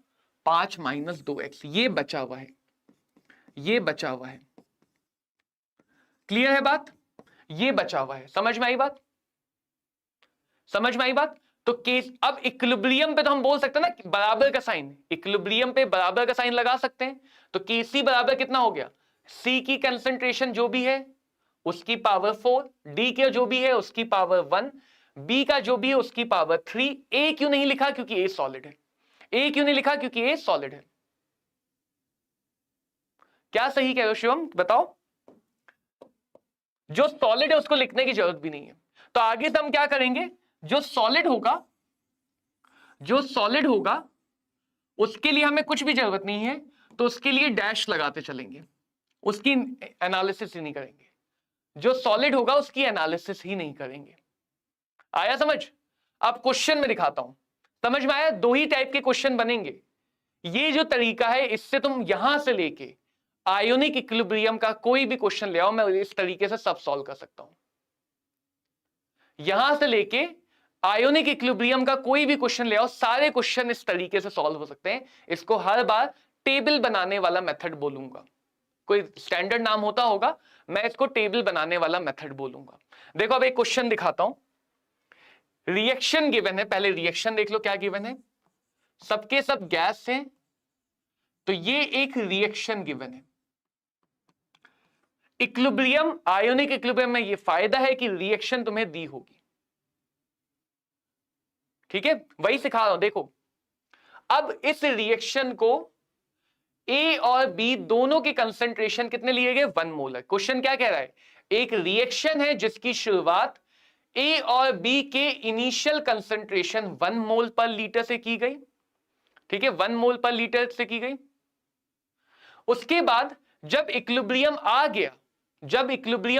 5 माइनस 2x, ये बचा हुआ है, ये बचा हुआ है। क्लियर है बात? ये बचा हुआ है। समझ में आई बात? समझ में आई बात? तो केस अब इक्विलिब्रियम पे तो हम बोल सकते हैं ना बराबर का साइन, इक्विलिब्रियम पे बराबर का साइन लगा सकते हैं। तो Kc बराबर कितना हो गया? C की कंसंट्रेशन जो भी है उसकी पावर 4, D के जो भी है उसकी पावर 1, B का जो भी है उसकी पावर 3। A क्यों नहीं लिखा? क्योंकि A सॉलिड है। A क्यों नहीं लिखा? क्योंकि A सॉलिड है। क्या सही कह रहे हो शिवम? बताओ। जो सॉलिड है उसको लिखने की जरूरत भी नहीं है। तो आगे से हम क्या करेंगे, जो सॉलिड होगा उसके लिए हमें कुछ भी जरूरत नहीं है, तो उसके लिए डैश लगाते चलेंगे, उसकी एनालिसिस ही नहीं करेंगे। जो सॉलिड होगा उसकी एनालिसिस ही नहीं करेंगे। आया समझ? अब क्वेश्चन में दिखाता हूं, समझ में आया? 2 ही टाइप के क्वेश्चन बनेंगे। ये जो तरीका है इससे तुम यहां से लेके आयोनिक इक्विलिब्रियम का कोई भी क्वेश्चन ले आओ, मैं इस तरीके से सब सॉल्व कर सकता हूं। यहां से लेके आयोनिक इक्विलिब्रियम का कोई भी क्वेश्चन ले आओ, सारे क्वेश्चन इस तरीके से सॉल्व हो सकते हैं। इसको हर बार टेबल बनाने वाला मेथड बोलूंगा, कोई स्टैंडर्ड नाम होगा, मैं इसको टेबल बनाने वाला मेथड बोलूंगा। देखो अब एक क्वेश्चन दिखाता हूं। रिएक्शन गिवन है, पहले रिएक्शन देख लो क्या गिवन है। सबके सब गैस हैं तो ये एक रिएक्शन गिवन है। इक्विलिब्रियम, आयोनिक इक्विलिब्रियम में ये फायदा है कि रिएक्शन तुम्हें दी होगी। ठीक है, वही सिखा रहा हूं। देखो अब इस रिएक्शन को ए और बी दोनों के कंसंट्रेशन कितने लिए गए? 1 मोल है। क्वेश्चन क्या कह रहा है? एक रिएक्शन है जिसकी शुरुआत ए और बी के इनिशियल कंसंट्रेशन 1 मोल पर लीटर से की गई। ठीक है, 1 मोल पर लीटर से की गई। उसके बाद जब इक्विलिब्रियम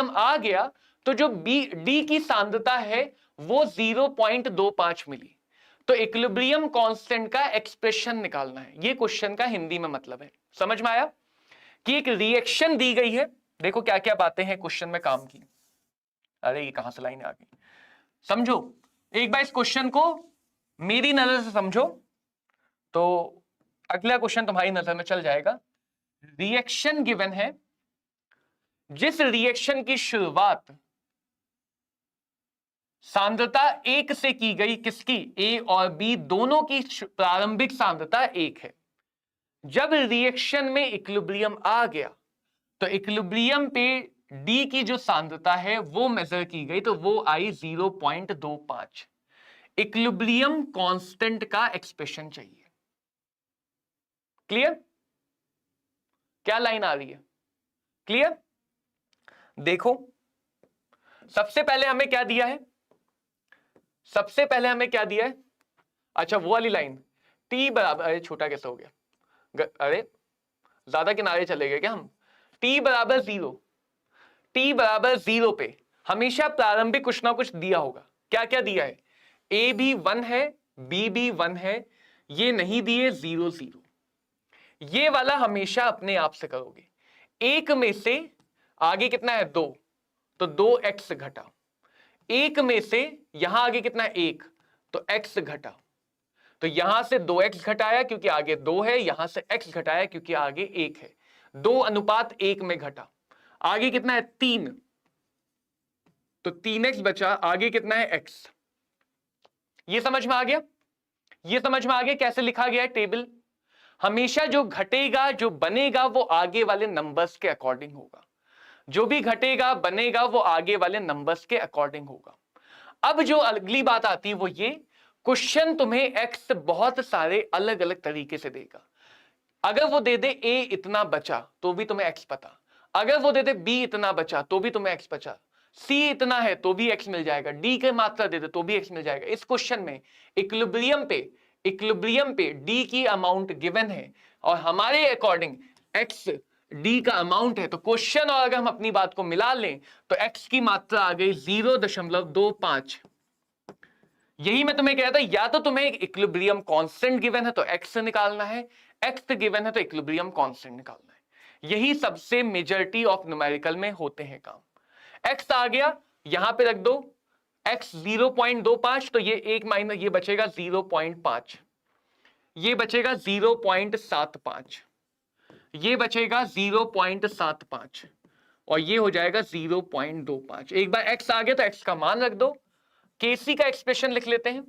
आ गया तो जो डी की सांद्रता है वो 0.25 मिली। तो इक्विलिब्रियम कांस्टेंट का एक्सप्रेशन निकालना है। ये क्वेश्चन का हिंदी में मतलब है। समझ में आया कि एक रिएक्शन दी गई है, देखो क्या क्या बातें हैं क्वेश्चन में काम की। अरे ये कहां से लाइन आ गई? समझो एक बार इस क्वेश्चन को मेरी नजर से समझो तो अगला क्वेश्चन तुम्हारी नजर में चल जाएगा। रिएक्शन गिवन है, जिस रिएक्शन की शुरुआत सांद्रता 1 से की गई, किसकी? ए और बी दोनों की प्रारंभिक सांद्रता 1 है। जब रिएक्शन में इक्विलिब्रियम आ गया तो इक्विलिब्रियम पे डी की जो सांद्रता है वो मेजर की गई तो वो आई 0.25। इक्विलिब्रियम कांस्टेंट का एक्सप्रेशन चाहिए। क्लियर? क्या लाइन आ रही है? क्लियर? देखो सबसे पहले हमें क्या दिया है? अच्छा वो वाली लाइन, टी बराबर, अरे छोटा कैसे हो गया? अरे ज्यादा किनारे चले गए क्या हम? टी बराबर 0 पे हमेशा प्रारंभिक कुछ ना कुछ दिया होगा। क्या क्या दिया है? ए भी 1 है, बी भी 1 है, ये नहीं दिए 0 0। ये वाला हमेशा अपने आप से करोगे। 1 में से आगे कितना है? 2, तो 2x घटा। 1 में से यहां आगे कितना है? 1, तो x घटा। तो यहां से 2x घटाया क्योंकि आगे 2 है, यहां से x घटाया क्योंकि आगे 1 है। 2:1 में घटा। आगे कितना है? 3, तो 3x बचा। आगे कितना है? x। ये समझ में आ गया? ये समझ में आ गया कैसे लिखा गया है टेबल? हमेशा जो घटेगा जो बनेगा वो आगे वाले नंबर्स के अकॉर्डिंग होगा, जो भी घटेगा बनेगा वो आगे वाले नंबर्स के अकॉर्डिंग होगा। अब जो अगली बात आती है वो ये, क्वेश्चन तुम्हें एक्स बहुत सारे अलग अलग तरीके से देगा। अगर वो दे दे ए इतना बचा तो भी तुम्हें एक्स पता, अगर वो दे दे बी इतना बचा तो भी तुम्हें एक्स बचा, सी इतना है तो भी एक्स मिल जाएगा, डी की मात्रा दे दे तो भी एक्स मिल जाएगा। इस क्वेश्चन में इक्विलिब्रियम पे डी की अमाउंट गिवन है और हमारे अकॉर्डिंग एक्स डी का अमाउंट है, तो क्वेश्चन और अगर हम अपनी बात को मिला लें तो एक्स की मात्रा आ गई 0.25। यही मैं तुम्हें कह रहा था, या तो तुम्हें एक इक्विलिब्रियम कांस्टेंट गिवन है तो एक्स निकालना है, एक्स गिवन है तो इक्विलिब्रियम कांस्टेंट निकालना है। यही सबसे मेजॉरिटी ऑफ न्यूमेरिकल में होते हैं काम। एक्स आ गया, यहां पे रख दो एक्स 0.25, तो ये एक माइनस ये बचेगा 0.5, ये बचेगा 0.75, ये बचेगा 0.75 और ये हो जाएगा 0.25। एक बार एक्स आ गया तो एक्स का मान रख दो। केसी का एक्सप्रेशन लिख लेते हैं,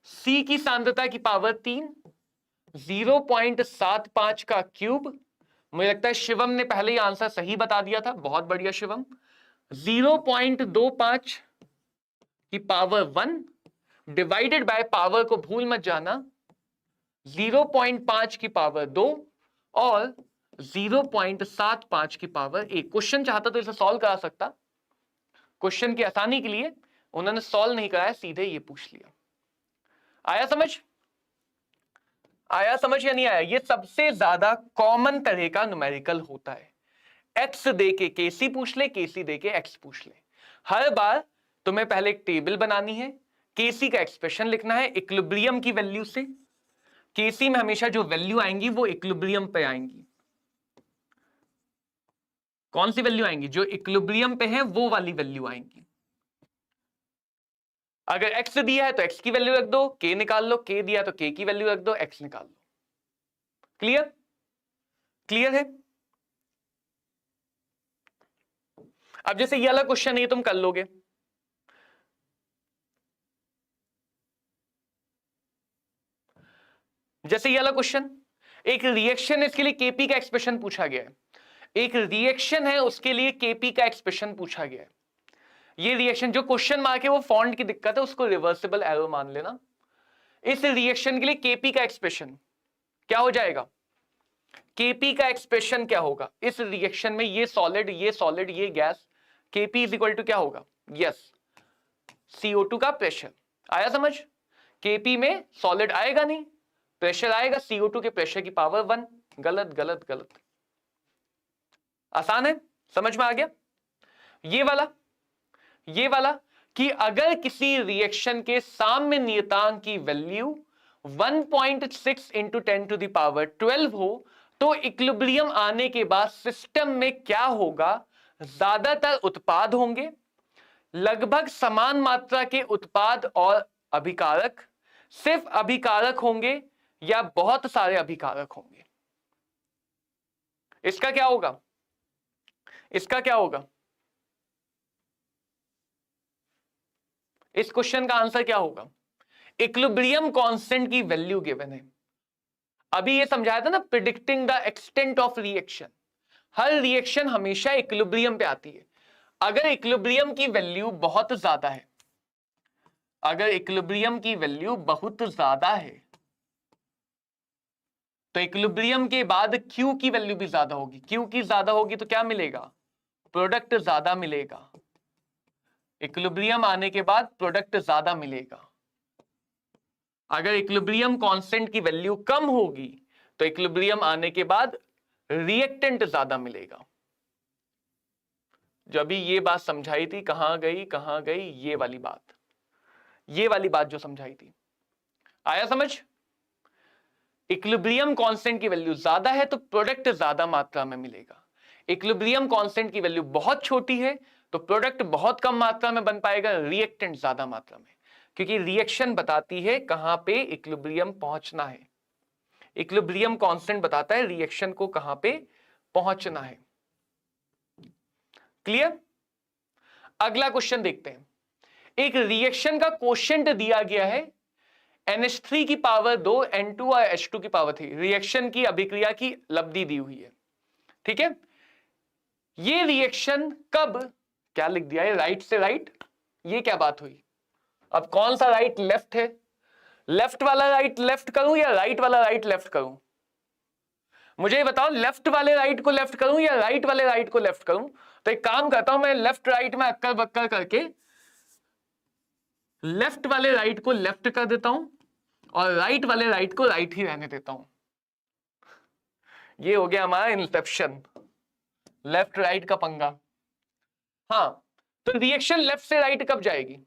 सी की सांद्रता की पावर 3, 0.75 का क्यूब। मुझे लगता है शिवम ने पहले ही आंसर सही बता दिया था, बहुत बढ़िया शिवम। 0.25 की पावर 1 डिवाइडेड बाय पावर को भूल मत जाना 0.5 की पावर 2 और 0.75 की पावर 1। क्वेश्चन चाहता तो इसे सॉल्व करा सकता, क्वेश्चन की आसानी के लिए उन्होंने सॉल्व नहीं कराया, सीधे ये पूछ लिया। आया समझ? आया समझ या नहीं आया? ये सबसे ज्यादा कॉमन तरह का न्यूमेरिकल होता है। एक्स दे के केसी पूछ ले, केसी दे के एक्स पूछ ले। हर बार तुम्हें पहले एक टेबल बनानी है, केसी का एक्सप्रेशन लिखना है इक्विलिब्रियम की वैल्यू से। केसी में हमेशा जो वैल्यू आएंगी वो इक्विलिब्रियम पे आएंगी। कौन सी वैल्यू आएंगी? जो इक्विलिब्रियम पे है वो वाली वैल्यू आएंगी। अगर एक्स दिया है तो एक्स की वैल्यू रख दो, के निकाल लो, के दिया तो के की वैल्यू रख दो, एक्स निकाल लो। क्लियर? क्लियर है? अब जैसे ये वाला क्वेश्चन है तुम कर लोगे, जैसे ये वाला क्वेश्चन, एक रिएक्शन है इसके लिए केपी का एक्सप्रेशन पूछा गया है, एक रिएक्शन है उसके लिए केपी का एक्सप्रेशन पूछा गया है। ये रिएक्शन जो क्वेश्चन मार्क है वो फॉन्ट की दिक्कत है, उसको रिवर्सिबल एरो मान लेना। इस रिएक्शन के लिए केपी का एक्सप्रेशन क्या हो जाएगा? केपी का एक्सप्रेशन क्या होगा इस रिएक्शन में? ये सॉलिड, ये सॉलिड, ये gas, Kp is equal to क्या होगा? यस, CO2 का प्रेशर। आया समझ? केपी में सॉलिड आएगा नहीं, प्रेशर आएगा, CO2 के प्रेशर की पावर 1। गलत गलत गलत। आसान है, समझ में आ गया? ये वाला कि अगर किसी रिएक्शन के साम्य नियतांक की वैल्यू 1.6 इंटू 10⁻12 हो तो इक्विलिब्रियम आने के बाद सिस्टम में क्या होगा? ज्यादातर उत्पाद होंगे, लगभग समान मात्रा के उत्पाद और अभिकारक, सिर्फ अभिकारक होंगे या बहुत सारे अभिकारक होंगे। इसका क्या होगा? इसका क्या होगा? इस क्वेश्चन का आंसर क्या होगा? इक्विलिब्रियम कांस्टेंट की वैल्यू गिवन है। अभी ये समझाया था ना, predicting the extent of reaction. Her reaction हमेशा इक्विलिब्रियम पे आती है। अगर इक्विलिब्रियम की वैल्यू बहुत ज्यादा है, अगर इक्विलिब्रियम की वैल्यू बहुत ज्यादा है तो इक्विलिब्रियम के बाद Q की वैल्यू भी ज्यादा होगी। Q की ज्यादा होगी तो क्या मिलेगा? प्रोडक्ट ज्यादा मिलेगा। इक्विलिब्रियम आने के बाद प्रोडक्ट ज्यादा मिलेगा। अगर इक्विलिब्रियम कांस्टेंट की वैल्यू कम होगी तो इक्विलिब्रियम आने के बाद रिएक्टेंट ज्यादा मिलेगा। जो अभी ये बात समझाई थी, कहां गई? ये वाली बात जो समझाई थी, आया समझ? इक्विलिब्रियम कांस्टेंट की वैल्यू ज्यादा है तो प्रोडक्ट ज्यादा मात्रा में मिलेगा। इक्विलिब्रियम कांस्टेंट की वैल्यू बहुत छोटी है तो प्रोडक्ट बहुत कम मात्रा में बन पाएगा, रिएक्टेंट ज्यादा मात्रा में, क्योंकि रिएक्शन बताती है कहां पे इक्विलिब्रियम पहुंचना है। इक्विलिब्रियम कांस्टेंट बताता है रिएक्शन को कहां पे पहुंचना है। क्लियर? अगला क्वेश्चन देखते हैं। एक रिएक्शन का कोशेंट दिया गया है NH3 की पावर 2, N2 और H2 की पावर 3 रिएक्शन की अभिक्रिया की लब्धि दी हुई है। ठीक है, ये रिएक्शन कब, क्या लिख दिया है, राइट से राइट, ये क्या बात हुई? अब कौन सा राइट लेफ्ट है? लेफ्ट वाला राइट लेफ्ट करूं या राइट वाला राइट लेफ्ट करूं? मुझे ये बताओ, लेफ्ट वाले राइट को लेफ्ट करूं या राइट वाले राइट को लेफ्ट करूं? तो एक काम करता हूं, मैं लेफ्ट राइट में अक्कर बक्कर करके लेफ्ट वाले राइट को लेफ्ट कर देता हूं और राइट वाले राइट को राइट ही रहने देता हूं। ये हो गया हमारा इंसेप्शन, लेफ्ट राइट का पंगा। हाँ, तो रिएक्शन लेफ्ट से राइट कब जाएगी?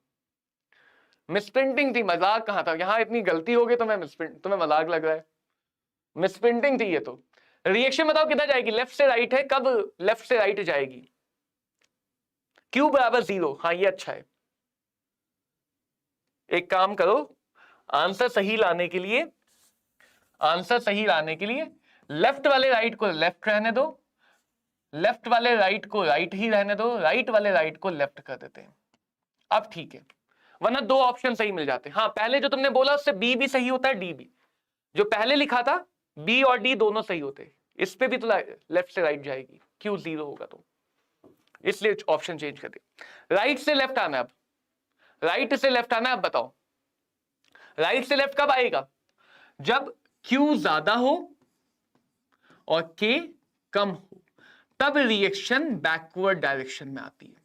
मिसप्रिंटिंग थी, मजाक कहां था, यहां इतनी गलती हो गई तो मैं मिसप्रिंट, तुम्हें मजाक लग रहा है? मिसप्रिंटिंग थी ये तो। रिएक्शन बताओ किधर जाएगी? लेफ्ट से राइट है, कब लेफ्ट से राइट जाएगी? Q बराबर 0। हाँ ये अच्छा है। एक काम करो, आंसर सही लाने के लिए, आंसर सही लाने के लिए लेफ्ट वाले राइट को लेफ्ट रहने दो, लेफ्ट वाले राइट को राइट ही रहने दो, राइट वाले राइट को लेफ्ट कर देते हैं। अब ठीक है, वरना दो ऑप्शन सही मिल जाते हैं। हाँ, पहले जो तुमने बोला उससे बी भी सही होता है, डी भी। जो पहले लिखा था बी और डी दोनों सही होते, इस पे भी तो लेफ्ट से राइट जाएगी, Q 0 होगा तो, इसलिए ऑप्शन चेंज कर दिया। राइट से लेफ्ट आना, अब राइट से लेफ्ट आना। अब बताओ राइट से लेफ्ट कब आएगा? जब Q ज्यादा हो और K कम हो, तब रिएक्शन बैकवर्ड डायरेक्शन में आती है।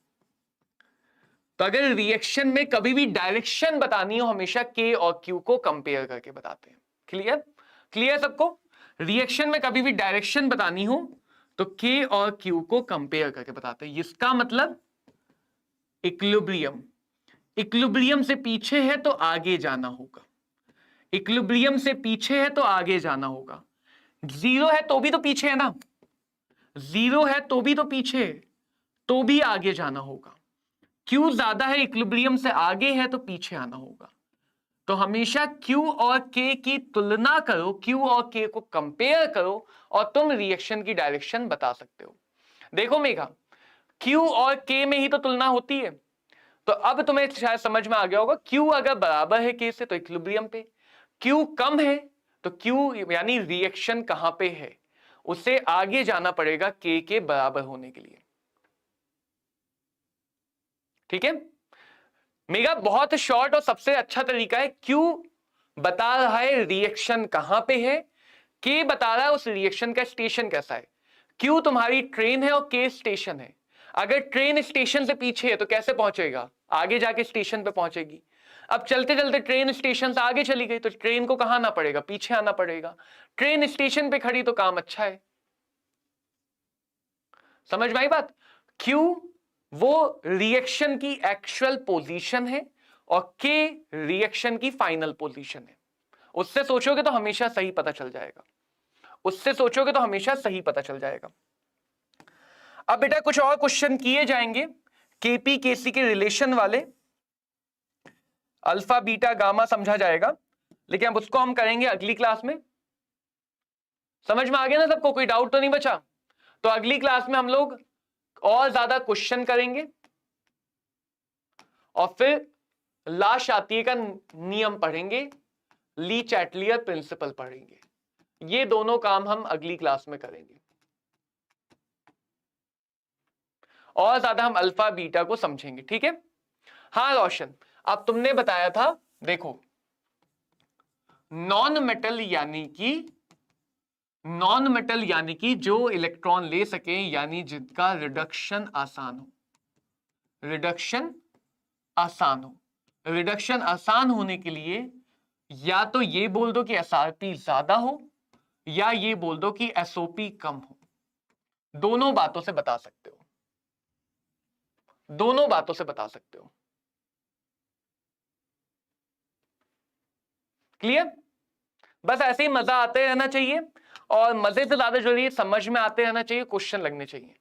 तो अगर रिएक्शन में कभी भी डायरेक्शन बतानी हो, हमेशा K और Q को कंपेयर करके बताते हैं। क्लियर? क्लियर सबको? रिएक्शन में कभी भी डायरेक्शन बतानी हो तो K और Q को कंपेयर करके बताते हैं। इसका मतलब इक्विलिब्रियम, इक्विलिब्रियम से पीछे है तो आगे जाना होगा, इक्विलिब्रियम से पीछे है तो आगे जाना होगा। 0 है तो भी तो पीछे है ना, 0 है तो भी तो पीछे है, तो भी आगे जाना होगा। Q ज्यादा है, इक्विलिब्रियम से आगे है तो पीछे आना होगा। तो हमेशा Q और K की तुलना करो, Q और K को कंपेयर करो और तुम रिएक्शन की डायरेक्शन बता सकते हो। देखो मेघा, Q और K में ही तो तुलना होती है, तो अब तुम्हें शायद समझ में आ गया होगा, Q अगर बराबर है K से तो इक्विलिब्रियम पे, Q कम है तो Q यानी रिएक्शन कहां पे है, उसे आगे जाना पड़ेगा K के बराबर होने के लिए। ठीक है मेगा, बहुत शॉर्ट और सबसे अच्छा तरीका है। Q बता रहा है रिएक्शन कहां पे है, K बता रहा है उस रिएक्शन का स्टेशन कैसा है। Q तुम्हारी ट्रेन है और K स्टेशन है। अगर ट्रेन स्टेशन से पीछे है तो कैसे पहुंचेगा? आगे जाके स्टेशन पे पहुंचेगी। अब चलते चलते ट्रेन स्टेशन से आगे चली गई तो ट्रेन को कहां आना पड़ेगा? पीछे आना पड़ेगा। ट्रेन स्टेशन पे खड़ी तो काम अच्छा है। समझ में आई बात? Q वो रिएक्शन की एक्चुअल पोजीशन है और K रिएक्शन की फाइनल पोजीशन है। उससे सोचोगे तो हमेशा सही पता चल जाएगा, उससे सोचोगे तो हमेशा सही पता चल जाएगा। अब बेटा कुछ और क्वेश्चन किए जाएंगे केपी केसी के रिलेशन वाले, अल्फा बीटा गामा समझा जाएगा, लेकिन अब उसको हम करेंगे अगली क्लास में। समझ में आ गया ना सबको? कोई डाउट तो नहीं बचा? तो अगली क्लास में हम लोग और ज्यादा क्वेश्चन करेंगे और फिर ला शातिये का नियम पढ़ेंगे, ली चैटलियर प्रिंसिपल पढ़ेंगे। ये दोनों काम हम अगली क्लास में करेंगे और ज्यादा हम अल्फा बीटा को समझेंगे। ठीक है? हाँ रोशन, अब तुमने बताया था, देखो नॉन मेटल यानी कि जो इलेक्ट्रॉन ले सके, यानी जिनका रिडक्शन आसान हो, रिडक्शन आसान हो। रिडक्शन आसान होने के लिए या तो ये बोल दो कि एसआरपी ज्यादा हो या ये बोल दो कि एसओपी कम हो। दोनों बातों से बता सकते हो, दोनों बातों से बता सकते हो। क्लियर? बस ऐसे ही मजा आते रहना चाहिए और मजे से ज्यादा जरूरी है समझ में आते रहना चाहिए, क्वेश्चन लगने चाहिए।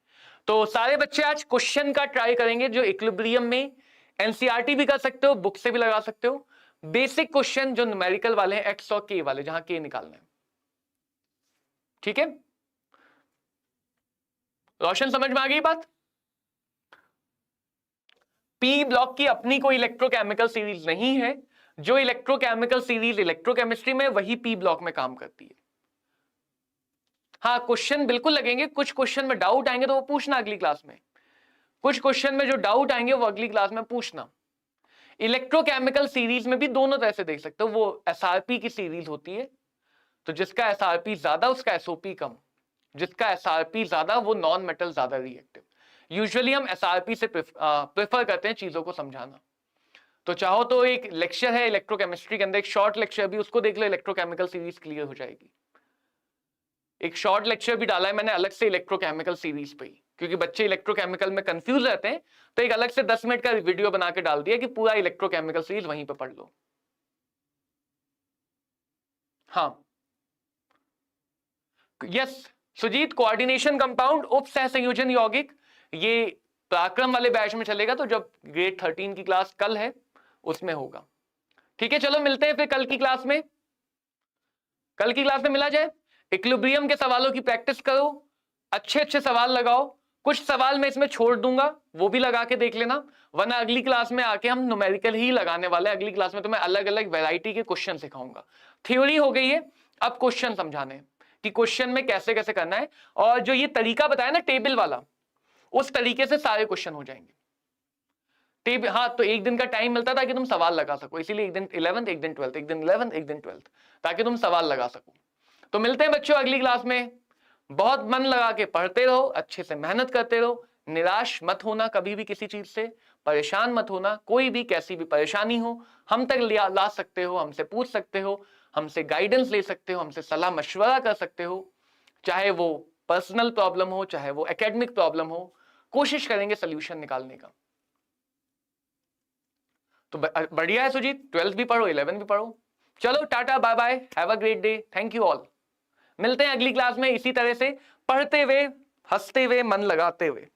तो सारे बच्चे आज क्वेश्चन का ट्राई करेंगे जो इक्विलिब्रियम में, एनसीईआरटी भी कर सकते हो, बुक से भी लगा सकते हो। बेसिक क्वेश्चन जो न्यूमेरिकल वाले हैं, एक्स और के वाले, जहां के निकालना है। ठीक है रोशन, समझ में आ गई बात? पी ब्लॉक की अपनी कोई इलेक्ट्रोकेमिकल सीरीज नहीं है, जो इलेक्ट्रोकेमिकल सीरीज इलेक्ट्रोकेमिस्ट्री में वही पी ब्लॉक में काम करती है। हाँ, क्वेश्चन बिल्कुल लगेंगे, कुछ क्वेश्चन में डाउट आएंगे तो वो पूछना अगली क्लास में, कुछ क्वेश्चन में जो डाउट आएंगे वो अगली क्लास में पूछना। इलेक्ट्रोकेमिकल सीरीज में भी दोनों तरह से देख सकते हो, वो एसआरपी की सीरीज होती है, तो जिसका एसआरपी ज्यादा उसका एसओपी कम, जिसका एसआरपी ज्यादा वो नॉन मेटल ज्यादा रिएक्टिव। यूजुअली हम एसआरपी से प्रेफर करते हैं चीजों को समझाना। तो चाहो तो एक लेक्चर है इलेक्ट्रोकेमिस्ट्री के अंदर, एक शॉर्ट लेक्चर भी, उसको देख लो, इलेक्ट्रोकेमिकल सीरीज क्लियर हो जाएगी। एक शॉर्ट लेक्चर भी डाला है मैंने अलग से इलेक्ट्रोकेमिकल सीरीज पे ही, क्योंकि बच्चे इलेक्ट्रोकेमिकल में कंफ्यूज रहते हैं, तो एक अलग से 10 मिनट का वीडियो बना के डाल दिया कि पूरा इलेक्ट्रोकेमिकल सीरीज वहीं पे पढ़ लो। हाँ यस सुजीत, कोऑर्डिनेशन कंपाउंड उप सह संयोजन यौगिक, ये पराक्रम वाले बैच में चलेगा, तो जब ग्रेड 13 की क्लास कल है उसमें होगा। ठीक है, चलो मिलते हैं फिर कल की क्लास में, कल की क्लास में मिला जाए। इक्विलिब्रियम के सवालों की प्रैक्टिस करो, अच्छे अच्छे सवाल लगाओ, कुछ सवाल मैं इसमें छोड़ दूंगा वो भी लगा के देख लेना, वरना अगली क्लास में आके हम न्यूमेरिकल ही लगाने वाले हैं। अगली क्लास में तो मैं अलग अलग वैरायटी के क्वेश्चन सिखाऊंगा। थ्योरी हो गई है, अब क्वेश्चन समझाने कि क्वेश्चन में कैसे कैसे करना है, और जो ये तरीका बताया ना टेबल वाला, उस तरीके से सारे क्वेश्चन हो जाएंगे। टेबल, हाँ, तो एक दिन का टाइम मिलता था कि तुम सवाल लगा सको, इसीलिए एक दिन 11th एक दिन 12th, एक दिन 11th एक दिन 12th, ताकि तुम सवाल लगा सको। तो मिलते हैं बच्चों अगली क्लास में, बहुत मन लगा के पढ़ते रहो, अच्छे से मेहनत करते रहो, निराश मत होना कभी भी किसी चीज से, परेशान मत होना, कोई भी कैसी भी परेशानी हो हम तक ला सकते हो, हमसे पूछ सकते हो, हमसे गाइडेंस ले सकते हो, हमसे सलाह मशवरा कर सकते हो, चाहे वो पर्सनल प्रॉब्लम हो चाहे वो एकेडमिक प्रॉब्लम हो, कोशिश करेंगे सोल्यूशन निकालने का। तो बढ़िया है सुजीत, 12th भी पढ़ो 11th भी पढ़ो। चलो tata bye bye, have a great day, thank you all. मिलते हैं अगली क्लास में इसी तरह से पढ़ते हुए, हंसते हुए, मन लगाते हुए।